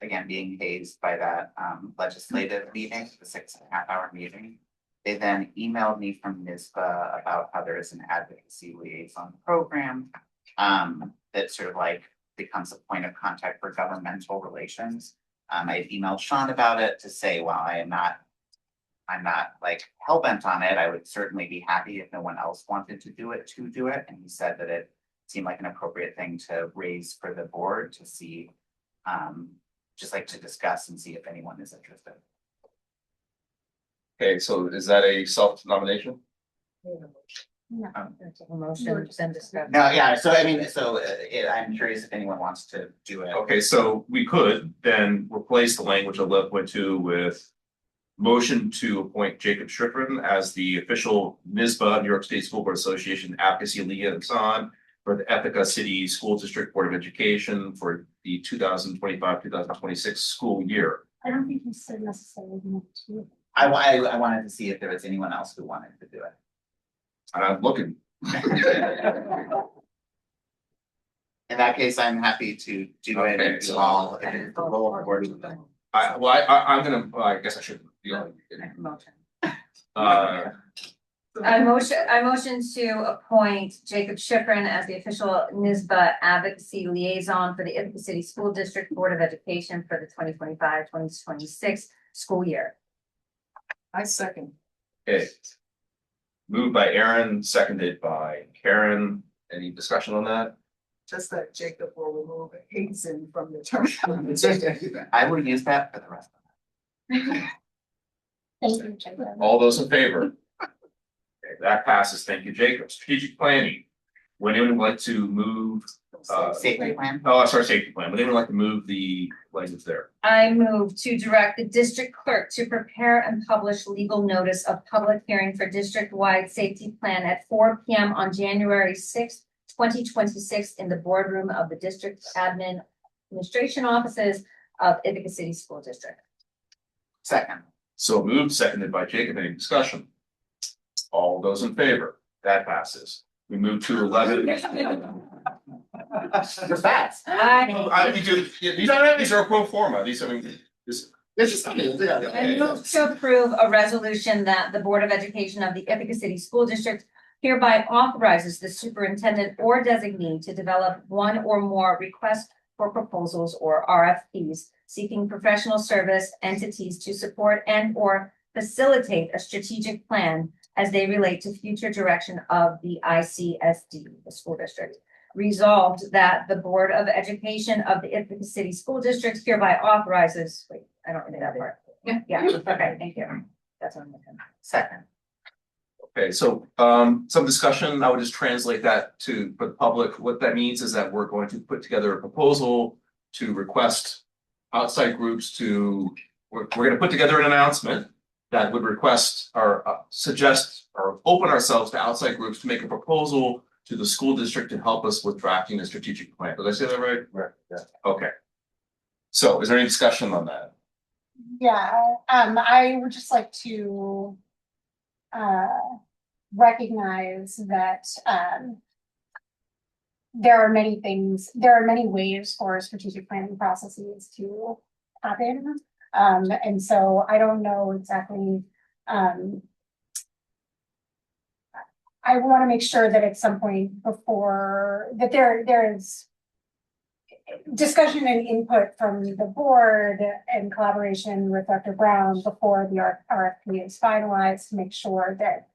again, being hazed by that legislative meeting, the 6.5-hour meeting, they then emailed me from NISBA about how there is an advocacy liaison program that sort of like becomes a point of contact for governmental relations. I had emailed Sean about it to say, while I'm not like hell-bent on it, I would certainly be happy if no one else wanted to do it. And he said that it seemed like an appropriate thing to raise for the board to see, just like to discuss and see if anyone is interested. Okay, so is that a self-nomination? A motion, then discuss. No, yeah, so I mean, I'm curious if anyone wants to do it. Okay, so we could then replace the language of 11.2 with motion to appoint Jacob Schifrin as the official NISBA, New York State School Board Association advocacy liaison for the Ithaca City School District Board of Education for the 2025-2026 school year. I don't think you said necessarily need to. I wanted to see if there was anyone else who wanted to do it. I'm looking. In that case, I'm happy to do it Okay, and so- do all, if it's the role of board. I'm gonna, I guess I should. Motion. I motion to appoint Jacob Schifrin as the official NISBA advocacy liaison for the Ithaca City School District Board of Education for the 2025-2026 school year. I second. Okay. Moved by Aaron, seconded by Karen. Any discussion on that? Just that Jacob will remove Hazen from the term. I will use that for the rest of Thank you, Jacob. All those in favor? Okay, that passes. Thank you, Jacob. Strategic planning. Would anyone like to move? it. Safety plan. Oh, sorry, safety plan. Would anyone like to move the language there? I move to direct the district clerk to prepare and publish legal notice of public hearing for district-wide safety plan at 4 p.m. on January 6th, 2026 in the boardroom of the district administration offices of Ithaca City School District. Second. So moved, seconded by Jacob. Any discussion? All those in favor? That passes. We move to 11. You're fast. We do, these are pro forma. These, I mean, this. This is something, yeah. I move to approve a resolution that the Board of Education of the Ithaca City School District hereby authorizes the superintendent or designee to develop one or more requests for proposals or RFPs seeking professional service entities to support and or facilitate a strategic plan as they relate to future direction of the ICSD, the school district. Resolved that the Board of Education of the Ithaca City School District hereby authorizes, wait, I don't read that part. Yeah, okay, thank you. That's what I'm looking at. Second. Okay, so some discussion, I would just translate that to for the public. What that means is that we're going to put together a proposal to request outside groups to, we're gonna put together an announcement that would request or suggest or open ourselves to outside groups to make a proposal to the school district to help us with drafting a strategic plan. Did I say that right? Right, yeah. Okay. So is there any discussion on that? Yeah, I would just like to recognize that there are many ways for strategic planning processes to happen. And so I don't know exactly, I want to make sure that at some point before that there is discussion and input from the board and collaboration with Dr. Brown before the RFP is finalized to make sure that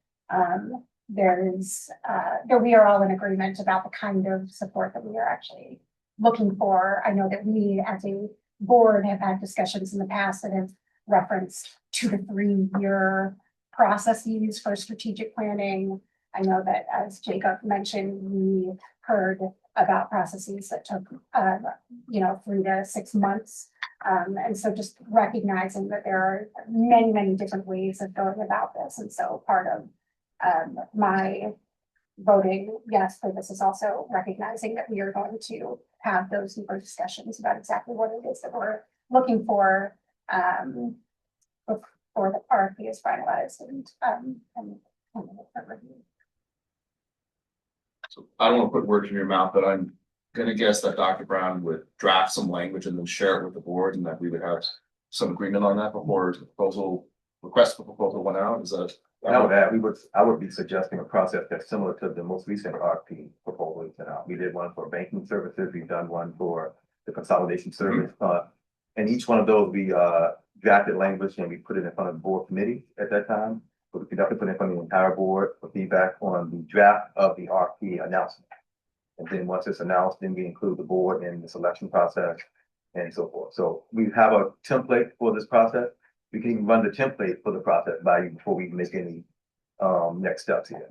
that we are all in agreement about the kind of support that we are actually looking for. I know that we as a board have had discussions in the past that have referenced 2 to 3 year processes for strategic planning. I know that as Jacob mentioned, we heard about processes that took 3 to 6 months. And so just recognizing that there are many, many different ways of going about this. And so part of my voting yes for this is also recognizing that we are going to have those deeper discussions about exactly what it is that we're looking for before the RFP is finalized and review. So I don't want to put words in your mouth, but I'm gonna guess that Dr. Brown would draft some language and then share it with the board and that we would have some agreement on that before the request for proposal went out. Is that? I would be suggesting a process that's similar to the most recent RFP proposal we sent out. We did one for banking services, we've done one for the consolidation service. And each one of those, we drafted language and we put it in front of the board committee at that time. So we conducted put it in front of the entire board for feedback on the draft of the RFP announcement. And then once it's announced, then we include the board in the selection process and so forth. So we have a template for this process. We can even run the template for the process by you before we make any next steps here.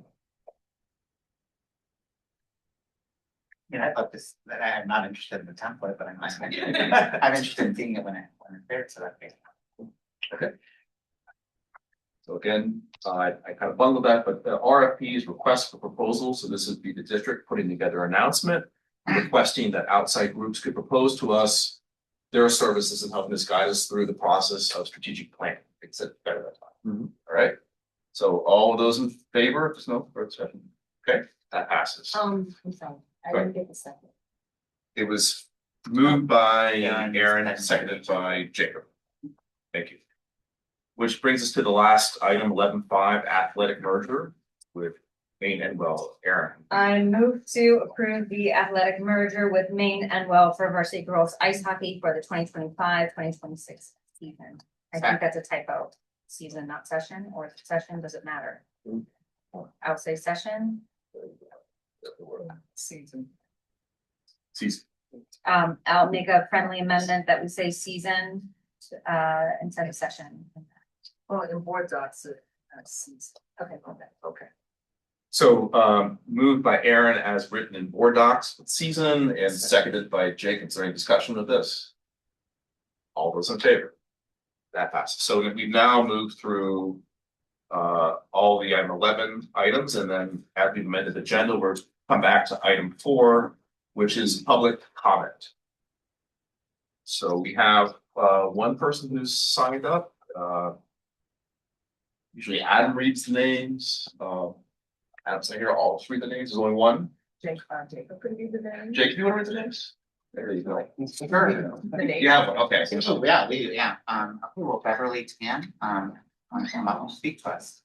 Yeah, I thought this, that I'm not interested in the template, but I'm interested in seeing it when it's there, so that's basically. Okay. So again, I kind of bundled that, but the RFPs, request for proposals, so this would be the district putting together an announcement, requesting that outside groups could propose to us their services and helping us guide us through the process of strategic planning. It's a better that time. All right. So all of those in favor, there's no further discussion. Okay, that passes. I'm sorry, I didn't get the second. It was moved by Aaron, Aaron and seconded by Jacob. Thank you. Which brings us to the last item, 11.5, athletic merger with Maine and Well. Aaron. I move to approve the athletic merger with Maine and Well for varsity girls ice hockey for the 2025-2026 season. I think that's a typo. Season, not session, or session, does it matter? I would say session. Season. Season. I'll make a friendly amendment that we say season instead of session. Well, in board docs, it has season. Okay. So moved by Aaron as written in board docs with season and seconded by Jacob. Is there any discussion of this? All those in favor? That passes. So we've now moved through all the item 11 items, and then as we've amended the agenda, we're come back to item 4, which is public comment. So we have one person who's signed up. Usually Adam reads the names. Adam's not here. I'll just read the names. There's only one. Jacob could be the name. Jake, do you want to read the names? There you go. Sure. The name. You have one. Okay. Yeah, we do, yeah. Approval Beverly Tan, come up and speak to us.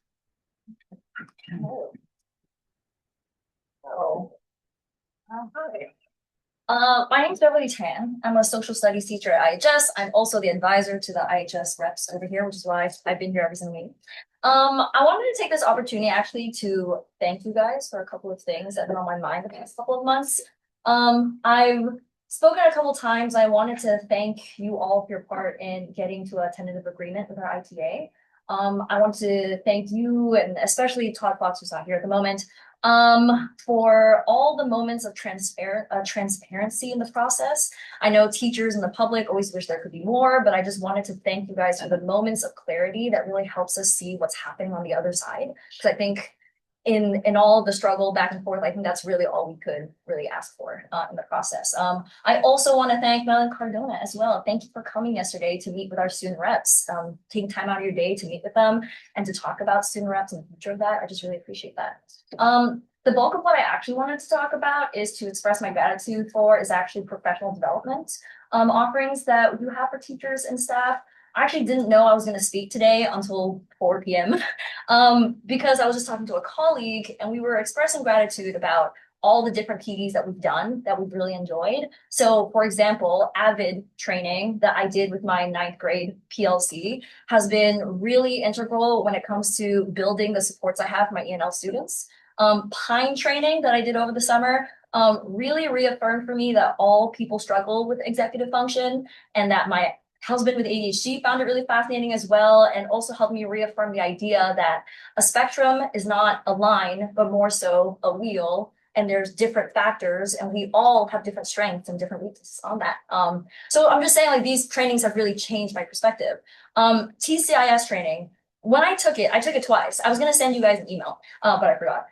Oh. Hi. My name is Beverly Tan. I'm a social studies teacher at IHS. I'm also the advisor to the IHS reps over here, which is why I've been here every single week. I wanted to take this opportunity actually to thank you guys for a couple of things that have been on my mind the past couple of months. I've spoken a couple of times. I wanted to thank you all for your part in getting to a tentative agreement with our ITA. I want to thank you and especially Todd Fox, who's not here at the moment, for all the moments of transparency in the process. I know teachers and the public always wish there could be more, but I just wanted to thank you guys for the moments of clarity that really helps us see what's happening on the other side. Because I think in all the struggle back and forth, I think that's really all we could really ask for in the process. I also want to thank Melon Cardona as well. Thank you for coming yesterday to meet with our student reps, taking time out of your day to meet with them and to talk about student reps and the future of that. I just really appreciate that. The bulk of what I actually wanted to talk about is to express my gratitude for is actually professional development offerings that you have for teachers and staff. I actually didn't know I was going to speak today until 4 p.m. Because I was just talking to a colleague and we were expressing gratitude about all the different PDs that we've done that we've really enjoyed. So for example, AVID training that I did with my 9th grade PLC has been really integral when it comes to building the supports I have for my ENL students. Pine training that I did over the summer really reaffirmed for me that all people struggle with executive function and that my husband with ADHD found it really fascinating as well, and also helped me reaffirm the idea that a spectrum is not a line, but more so a wheel, and there's different factors, and we all have different strengths and different weaknesses on that. So I'm just saying, like, these trainings have really changed my perspective. TCIS training, when I took it twice. I was going to send you guys an email, but I forgot.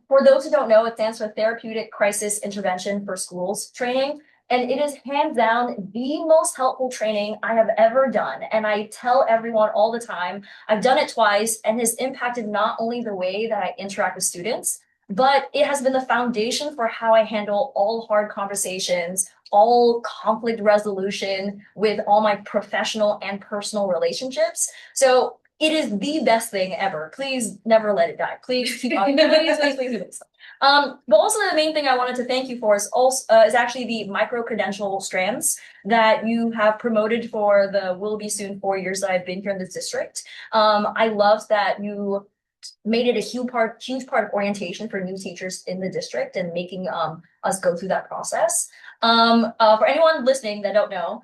For those who don't know, it stands for Therapeutic Crisis Intervention for Schools training. And it is hands down the most helpful training I have ever done. And I tell everyone all the time, I've done it twice and has impacted not only the way that I interact with students, but it has been the foundation for how I handle all hard conversations, all conflict resolution with all my professional and personal relationships. So it is the best thing ever. Please never let it die. Please keep on. Please. But also the main thing I wanted to thank you for is actually the micro-credential strands that you have promoted for the will be soon 4 years that I've been here in this district. I love that you made it a huge part of orientation for new teachers in the district and making us go through that process. For anyone listening that don't know,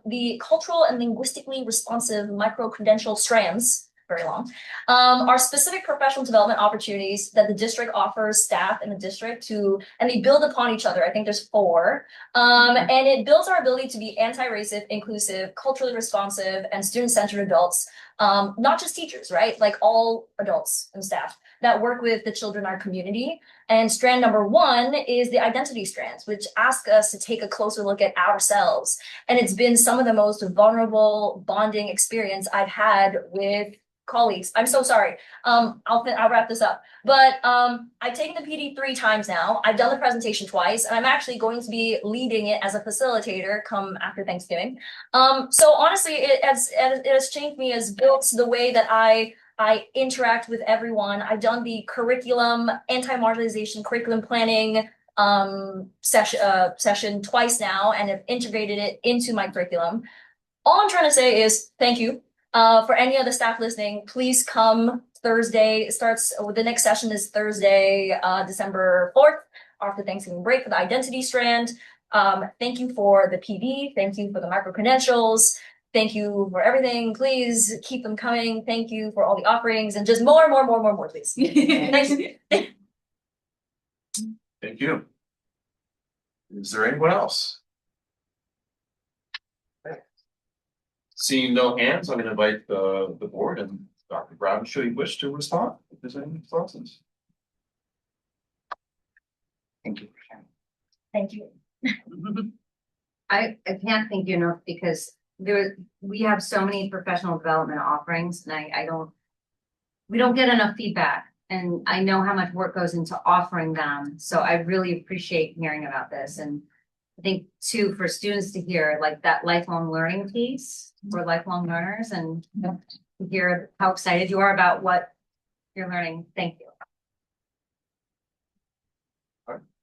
the cultural and linguistically responsive micro-credential strands very long. Are specific professional development opportunities that the district offers staff in the district and they build upon each other. I think there's 4. And it builds our ability to be anti-racist, inclusive, culturally responsive, and student-centered adults. Not just teachers, right? Like all adults and staff that work with the children in our community. And strand number 1 is the identity strands, which ask us to take a closer look at ourselves. And it's been some of the most vulnerable bonding experience I've had with colleagues. I'm so sorry. I'll wrap this up. But I've taken the PD 3 times now. I've done the presentation twice, and I'm actually going to be leading it as a facilitator come after Thanksgiving. So honestly, it has changed me, as built the way that I interact with everyone. I've done the curriculum, anti-marginalization curriculum planning session twice now, and have integrated it into my curriculum. All I'm trying to say is thank you. For any of the staff listening, please come Thursday. The next session is Thursday, December 4th, after Thanksgiving break, for the identity strand. Thank you for the PD. Thank you for the micro credentials. Thank you for everything. Please keep them coming. Thank you for all the offerings, and just more, please. Thank you. Thank you. Is there anyone else? Seeing no hands, I'm going to invite the board and Dr. Brown, should you wish to respond, if there's any responses. Thank you for sharing. Thank you. I can't thank you enough, because we have so many professional development offerings, and we don't get enough feedback. And I know how much work goes into offering them. So I really appreciate hearing about this. And I think too, for students to hear like that lifelong learning piece for lifelong learners, and to hear how excited you are about what you're learning. Thank you.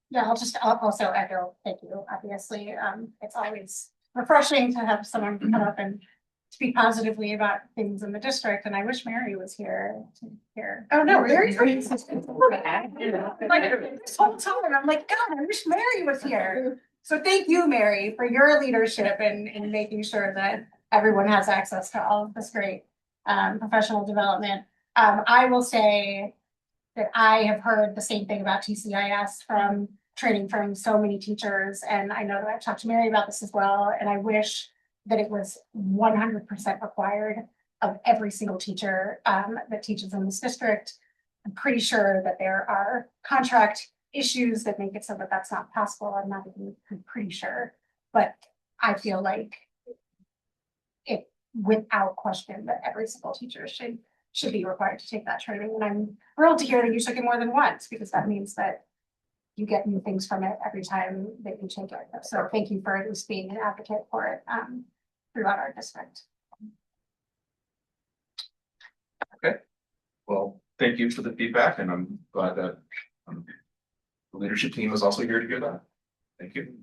Yeah, I'll just also echo, thank you, obviously. It's always refreshing to have someone come up and speak positively about things in the district, and I wish Mary was here to hear. Oh, no, Mary's like, this whole time, I'm like, God, I wish Mary was here. So thank you, Mary, for your leadership in making sure that everyone has access to all of this great professional development. I will say that I have heard the same thing about TCIS from training from so many teachers, and I know that I've talked to Mary about this as well, and I wish that it was 100% required of every single teacher that teaches in this district. I'm pretty sure that there are contract issues that make it so that that's not possible. I'm pretty sure, but I feel like it, without question, that every single teacher should be required to take that training. And I'm thrilled to hear that you took it more than once, because that means that you get new things from it every time that you take it. So thank you for at least being an advocate for it throughout our district. Okay, well, thank you for the feedback, and I'm glad that the leadership team is also here to hear that. Thank you.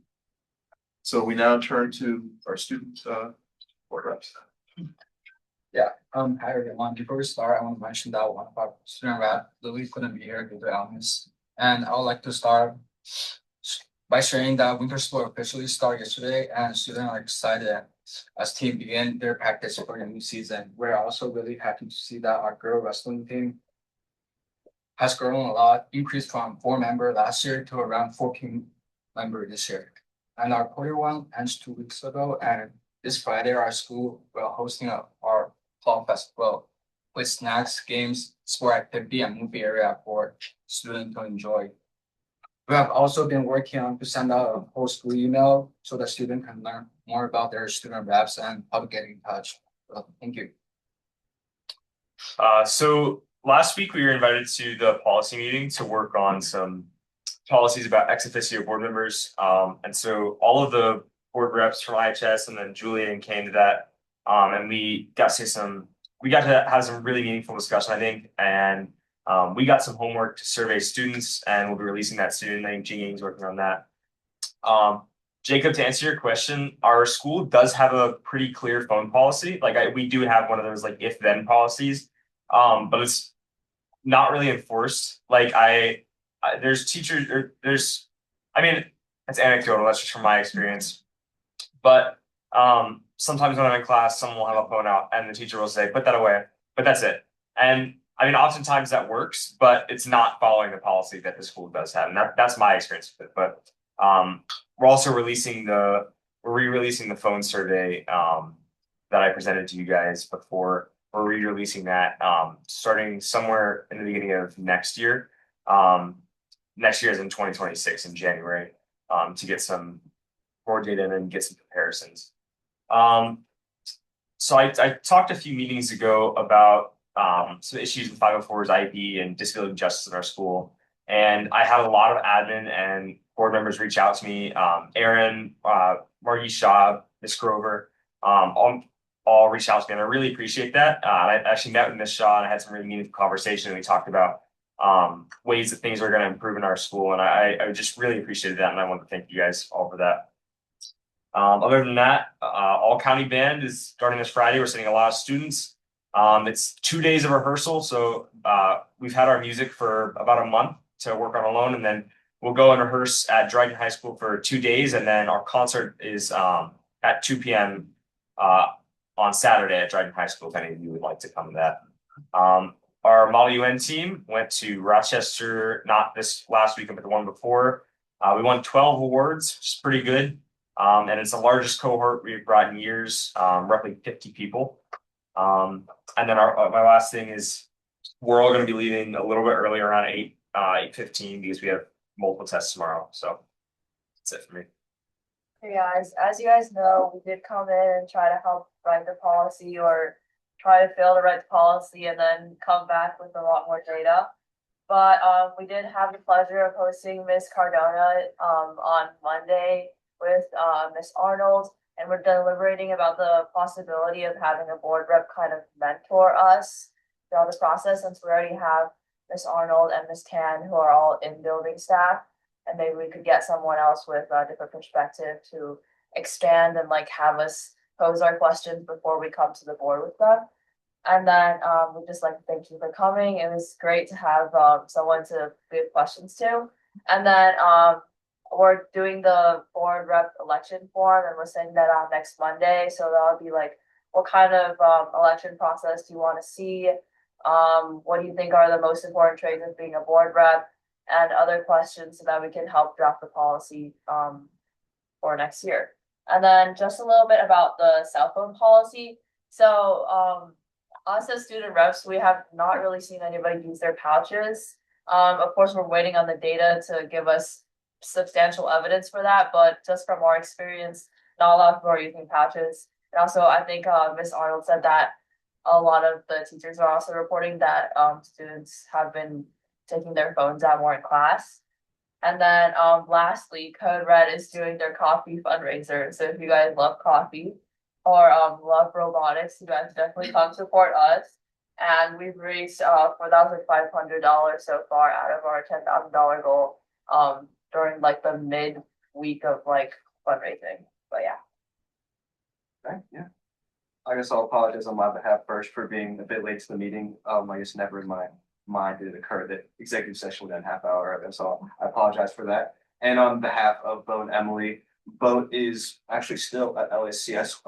So we now turn to our student board reps. Yeah, hi everyone. Before we start, I want to mention that one of our student rep, Louis, couldn't be here due to illness. And I would like to start by sharing that winter sport officially started yesterday, and students are excited as team begin their practice for the new season. We're also really happy to see that our girl wrestling team has grown a lot, increased from 4 members last year to around 14 members this year. And our quarter one ends 2 weeks ago, and this Friday our school will hosting our fall festival with snacks, games, sport activity, and movie area for students to enjoy. We have also been working on to send out a whole school email so the student can learn more about their student reps and how to get in touch. So, thank you. So last week we were invited to the policy meeting to work on some policies about ex officio board members. And so all of the board reps from IHS and then Julian came to that. And we got to have some really meaningful discussion, I think. And we got some homework to survey students, and we'll be releasing that soon. I think Jing Ying's working on that. Jacob, to answer your question, our school does have a pretty clear phone policy. Like we do have one of those like if then policies, but it's not really enforced. Like there's teachers or there's, I mean, it's anecdotal. That's just from my experience. But sometimes when I'm in class, someone will have a phone out and the teacher will say, put that away. But that's it. And I mean, oftentimes that works, but it's not following the policy that the school does have, and that's my experience with it. But we're also we're re-releasing the phone survey that I presented to you guys before. We're re-releasing that starting somewhere in the beginning of next year. Next year is in 2026 in January to get some more data and then get some comparisons. So I talked a few meetings ago about some issues with 504s IB and disability justice in our school. And I had a lot of admin and board members reach out to me. Aaron, Margie Shaw, Miss Grover, all reached out to me, and I really appreciate that. I actually met with Miss Shaw and I had some really meaningful conversation. And we talked about ways that things are going to improve in our school, and I just really appreciated that, and I want to thank you guys all for that. Other than that, all county band is starting this Friday. We're sending a lot of students. It's 2 days of rehearsal, so we've had our music for about a month to work on alone, and then we'll go and rehearse at Dryden High School for 2 days, and then our concert is at 2 p.m. On Saturday at Dryden High School, if any of you would like to come to that. Our Model UN team went to Rochester, not this last weekend, but the one before. We won 12 awards, which is pretty good. And it's the largest cohort we've brought in years, roughly 50 people. And then my last thing is we're all going to be leaving a little bit early, around 8:15, because we have multiple tests tomorrow. So that's it for me. Hey guys, as you guys know, we did come in and try to help write the policy or try to fail to write the policy and then come back with a lot more data. But we did have the pleasure of hosting Miss Cardona on Monday with Miss Arnold, and we're deliberating about the possibility of having a board rep kind of mentor us throughout the process, since we already have Miss Arnold and Miss Tan, who are all in building staff, and maybe we could get someone else with a different perspective to expand and like have us pose our questions before we come to the board with them. And then we'd just like to thank you for coming. It was great to have someone to give questions to. And then we're doing the board rep election form, and we're sending that out next Monday. So that'll be like, what kind of election process do you want to see? What do you think are the most important traits of being a board rep? And other questions so that we can help draft the policy for next year. And then just a little bit about the cell phone policy. So us as student reps, we have not really seen anybody use their pouches. Of course, we're waiting on the data to give us substantial evidence for that, but just from our experience, not a lot of people are using pouches. And also, I think Ms. Arnold said that a lot of the teachers are also reporting that students have been taking their phones out more in class. And then lastly, Code Red is doing their coffee fundraiser. So if you guys love coffee or love robotics, you guys definitely come support us. And we've raised $4,500 so far out of our $10,000 goal during like the mid week of like fundraising. But yeah. Okay, yeah. I guess I'll apologize on my behalf first for being a bit late to the meeting. I guess never in my mind did it occur that executive session would end half hour early, so I apologize for that. And on behalf of Bo and Emily, Bo is actually still at LACS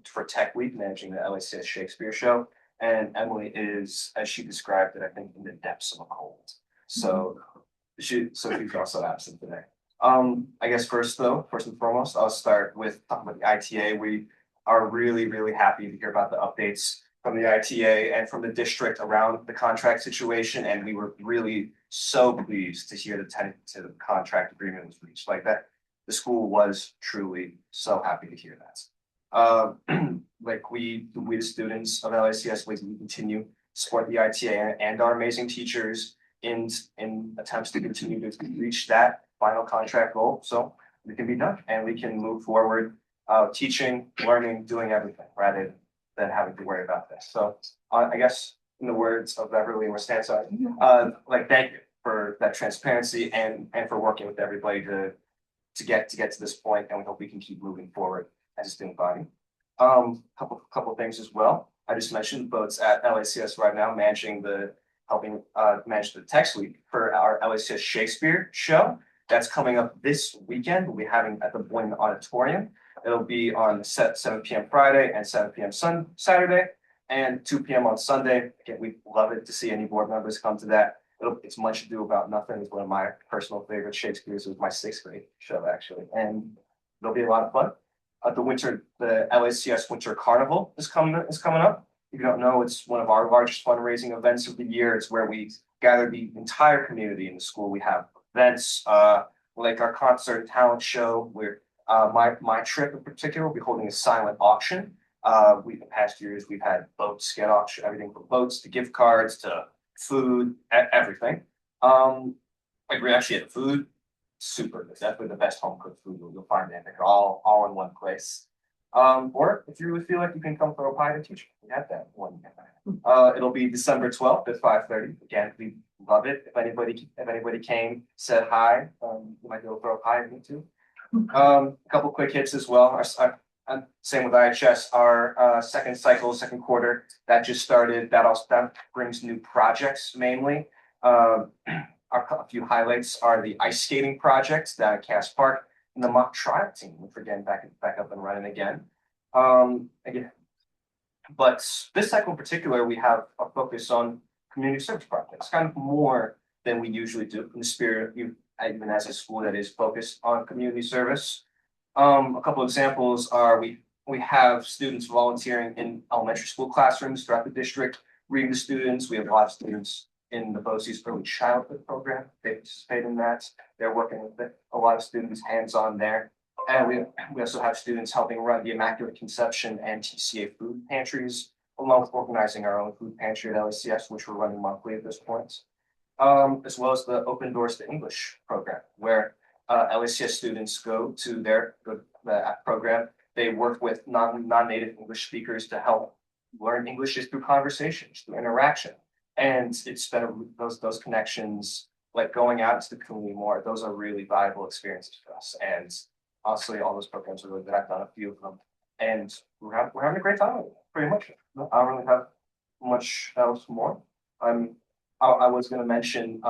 for Tech Week, managing the LACS Shakespeare show. And Emily is, as she described it, I think, in the depths of a cold. So she's also absent today. I guess first and foremost, I'll start with talking about the ITA. We are really, really happy to hear about the updates from the ITA and from the district around the contract situation. And we were really so pleased to hear the tentative contract agreement was reached. Like that, the school was truly so happy to hear that. Like we the students of LACS, we continue to support the ITA and our amazing teachers in attempts to continue to reach that final contract goal. So it can be done and we can move forward teaching, learning, doing everything rather than having to worry about this. So I guess in the words of Beverly and Rostanza, like thank you for that transparency and for working with everybody to get to this point, and we hope we can keep moving forward as a student body. Couple things as well. I just mentioned Bo's at LACS right now helping manage the text week for our LACS Shakespeare show. That's coming up this weekend. We'll be having at the Boyden Auditorium. It'll be on 7 p.m. Friday and 7 p.m. Saturday. and 2 p.m. on Sunday. Again, we'd love it to see any board members come to that. It's Much Ado About Nothing is one of my personal favorite Shakespeare's. It was my 6th grade show, actually, and it'll be a lot of fun. The LACS Winter Carnival is coming up. If you don't know, it's one of our largest fundraising events of the year. It's where we gather the entire community in the school. We have events like our concert and talent show, where my trip in particular will be holding a silent auction. In past years, we've had boats get auction, everything from boats to gift cards to food, everything. Like we actually had food, super, it's definitely the best home cooked food you'll find in there, all in one place. Or if you really feel like you can come throw a pie to teacher, we have that one. It'll be December 12th at 5:30. Again, we love it. If anybody came, said hi, you might be able to throw a pie at me too. A couple quick hits as well. Same with IHS, our second quarter that just started. That brings new projects mainly. A few highlights are the ice skating projects down at Cass Park and the mock trial team, which we're getting back up and running again. But this cycle in particular, we have a focus on community service projects, kind of more than we usually do in the spirit of even as a school that is focused on community service. A couple of examples are we have students volunteering in elementary school classrooms throughout the district, reading to students. We have a lot of students in the BOCES early childhood program. They participate in that. They're working with a lot of students hands-on there. And we also have students helping run the Immaculate Conception and TCA food pantries, along with organizing our own food pantry at LACS, which we're running monthly at this point. As well as the Open Doors to English program, where LACS students go to that program. They work with non-native English speakers to help learn English just through conversations, through interaction. And it's been those connections, like going out into the community more, those are really valuable experiences for us. And honestly, all those programs are really good. I've done a few of them, and we're having a great time with it, pretty much. I don't really have much else more. I was going to mention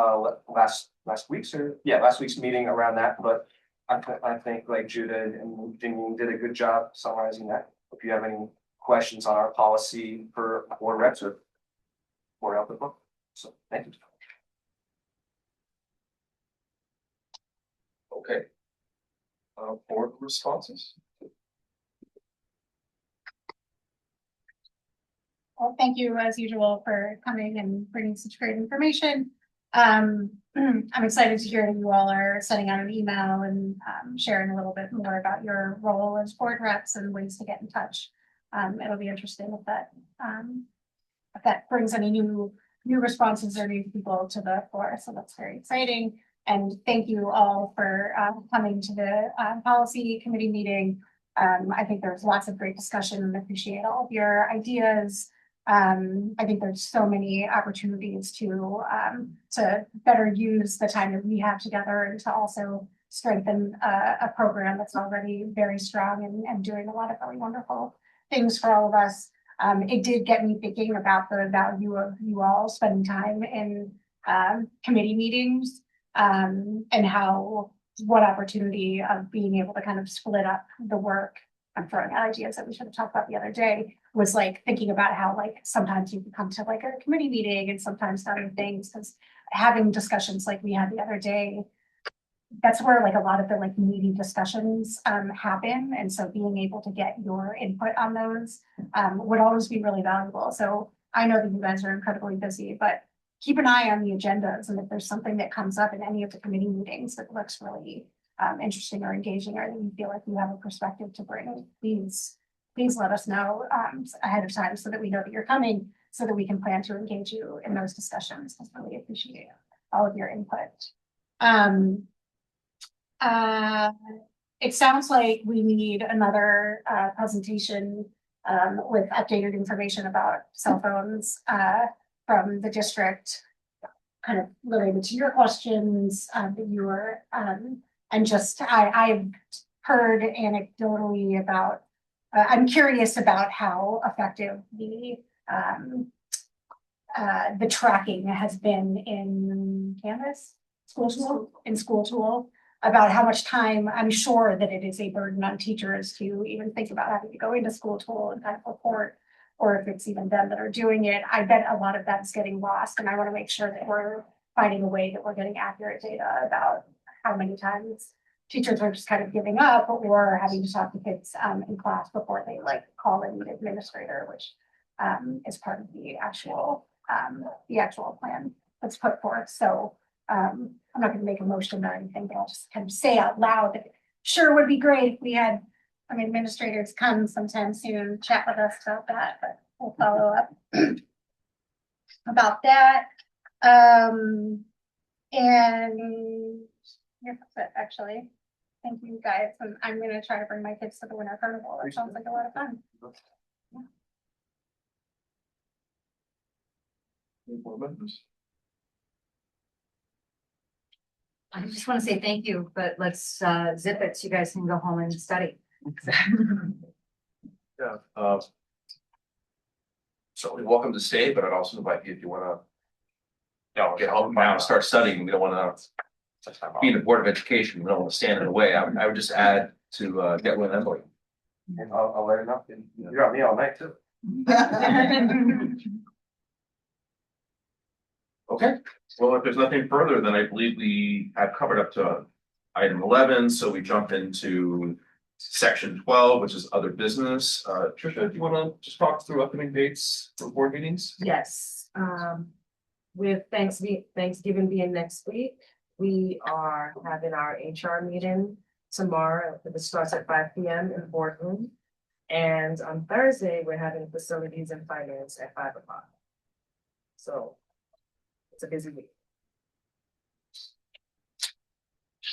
last week's meeting around that, but I think like Judah and Jimmy did a good job summarizing that. If you have any questions on our policy for board reps or board output book, so thank you. Okay. Board responses. Well, thank you as usual for coming and bringing such great information. I'm excited to hear that you all are sending out an email and sharing a little bit more about your role as board reps and ways to get in touch. It'll be interesting if that brings any new responses or new people to the floor. So that's very exciting. And thank you all for coming to the policy committee meeting. I think there's lots of great discussion and appreciate all of your ideas. I think there's so many opportunities to better use the time that we have together and to also strengthen a program that's already very strong and doing a lot of really wonderful things for all of us. It did get me thinking about the value of you all spending time in committee meetings and what opportunity of being able to kind of split up the work. I'm throwing out ideas that we should have talked about the other day, was like thinking about how like sometimes you can come to like a committee meeting and sometimes other things, because having discussions like we had the other day, that's where like a lot of the like meaty discussions happen. And so being able to get your input on those would always be really valuable. So I know that you guys are incredibly busy, but keep an eye on the agendas. And if there's something that comes up in any of the committee meetings that looks really interesting or engaging, or that you feel like you have a perspective to bring, please let us know ahead of time so that we know that you're coming, so that we can plan to engage you in those discussions. I really appreciate all of your input. It sounds like we need another presentation with updated information about cell phones from the district, kind of related to your questions that you were, and just I've heard anecdotally about, I'm curious about how effective the tracking has been in Canvas, School Tool, about how much time. I'm sure that it is a burden on teachers to even think about having to go into School Tool and kind of report or if it's even them that are doing it, I bet a lot of that's getting lost, and I want to make sure that we're finding a way that we're getting accurate data about how many times teachers are just kind of giving up or having to talk to kids in class before they like call in the administrator, which is part of the actual plan that's put forth. So I'm not going to make a motion or anything, but I'll just kind of say out loud that it sure would be great if we had some administrators come sometime soon, chat with us about that, but we'll follow up about that. And yeah, that's it, actually. Thank you guys. And I'm gonna try to bring my kids to the Winter Carnival. That sounds like a lot of fun. Any board members? I just want to say thank you, but let's zip it so you guys can go home and study. Yeah. Certainly welcome to stay, but I'd also invite you if you wanna get home now and start studying. We don't wanna be in the Board of Education. We don't wanna stand in the way. I would just add to get with Emily. And I'll let it up, and you got me all night too. Okay, well, if there's nothing further, then I believe we have covered up to item 11, so we jump into section 12, which is other business. Trisha, do you wanna just talk through upcoming dates for board meetings? Yes, with Thanksgiving being next week, we are having our HR meeting tomorrow. It starts at 5 p.m. in the boardroom. And on Thursday, we're having facilities and finance at 5 o'clock. So it's a busy week.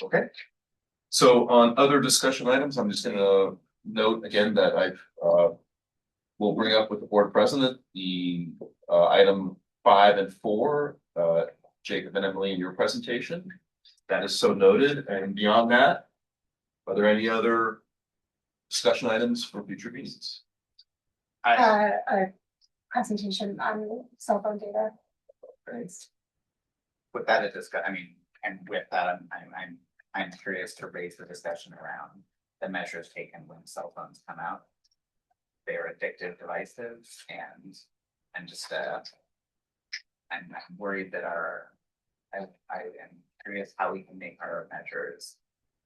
Okay. So on other discussion items, I'm just gonna note again that I've will bring up with the board president the item 5 and 4, Jacob and Emily in your presentation. That is so noted. And beyond that, are there any other discussion items for future meetings? A presentation on cell phone data. With that, I mean, and with that, I'm curious to raise the discussion around the measures taken when cell phones come out. They're addictive devices and just I'm worried that I am curious how we can make our measures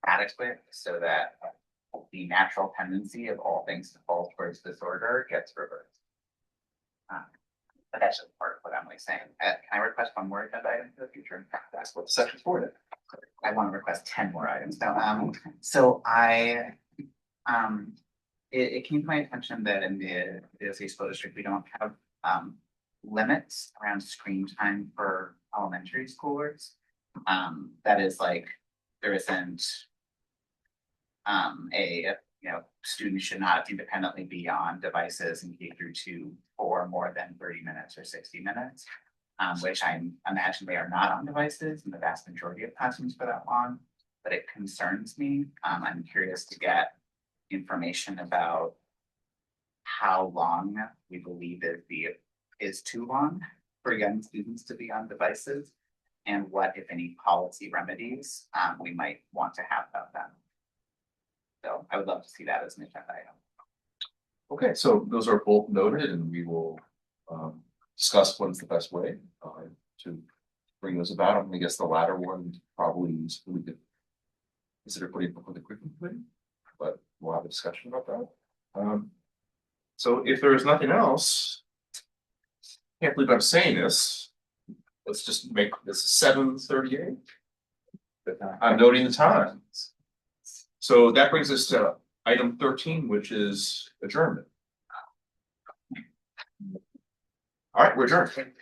adequate so that the natural tendency of all things to fall towards disorder gets reversed. But that's just part of what Emily's saying. Can I request one more agenda item for the future? That's what the section's for. I want to request 10 more items now. So it came to my attention that in the ICSD school district, we don't have limits around screen time for elementary schoolers. That is like, there isn't students should not independently be on devices in K-2 for more than 30 minutes or 60 minutes, which I imagine they are not on devices in the vast majority of classrooms for that long, but it concerns me. I'm curious to get information about how long we believe is too long for young students to be on devices, and what, if any, policy remedies we might want to have about them. So I would love to see that as an agenda item. Okay, so those are both noted, and we will discuss what is the best way to bring those about. I guess the latter one probably is really good. Consider putting before the curriculum committee, but we'll have a discussion about that. So if there is nothing else, can't believe I'm saying this. Let's just make this 7:38. I'm noting the time. So that brings us to item 13, which is adjournment. All right, we're adjourned.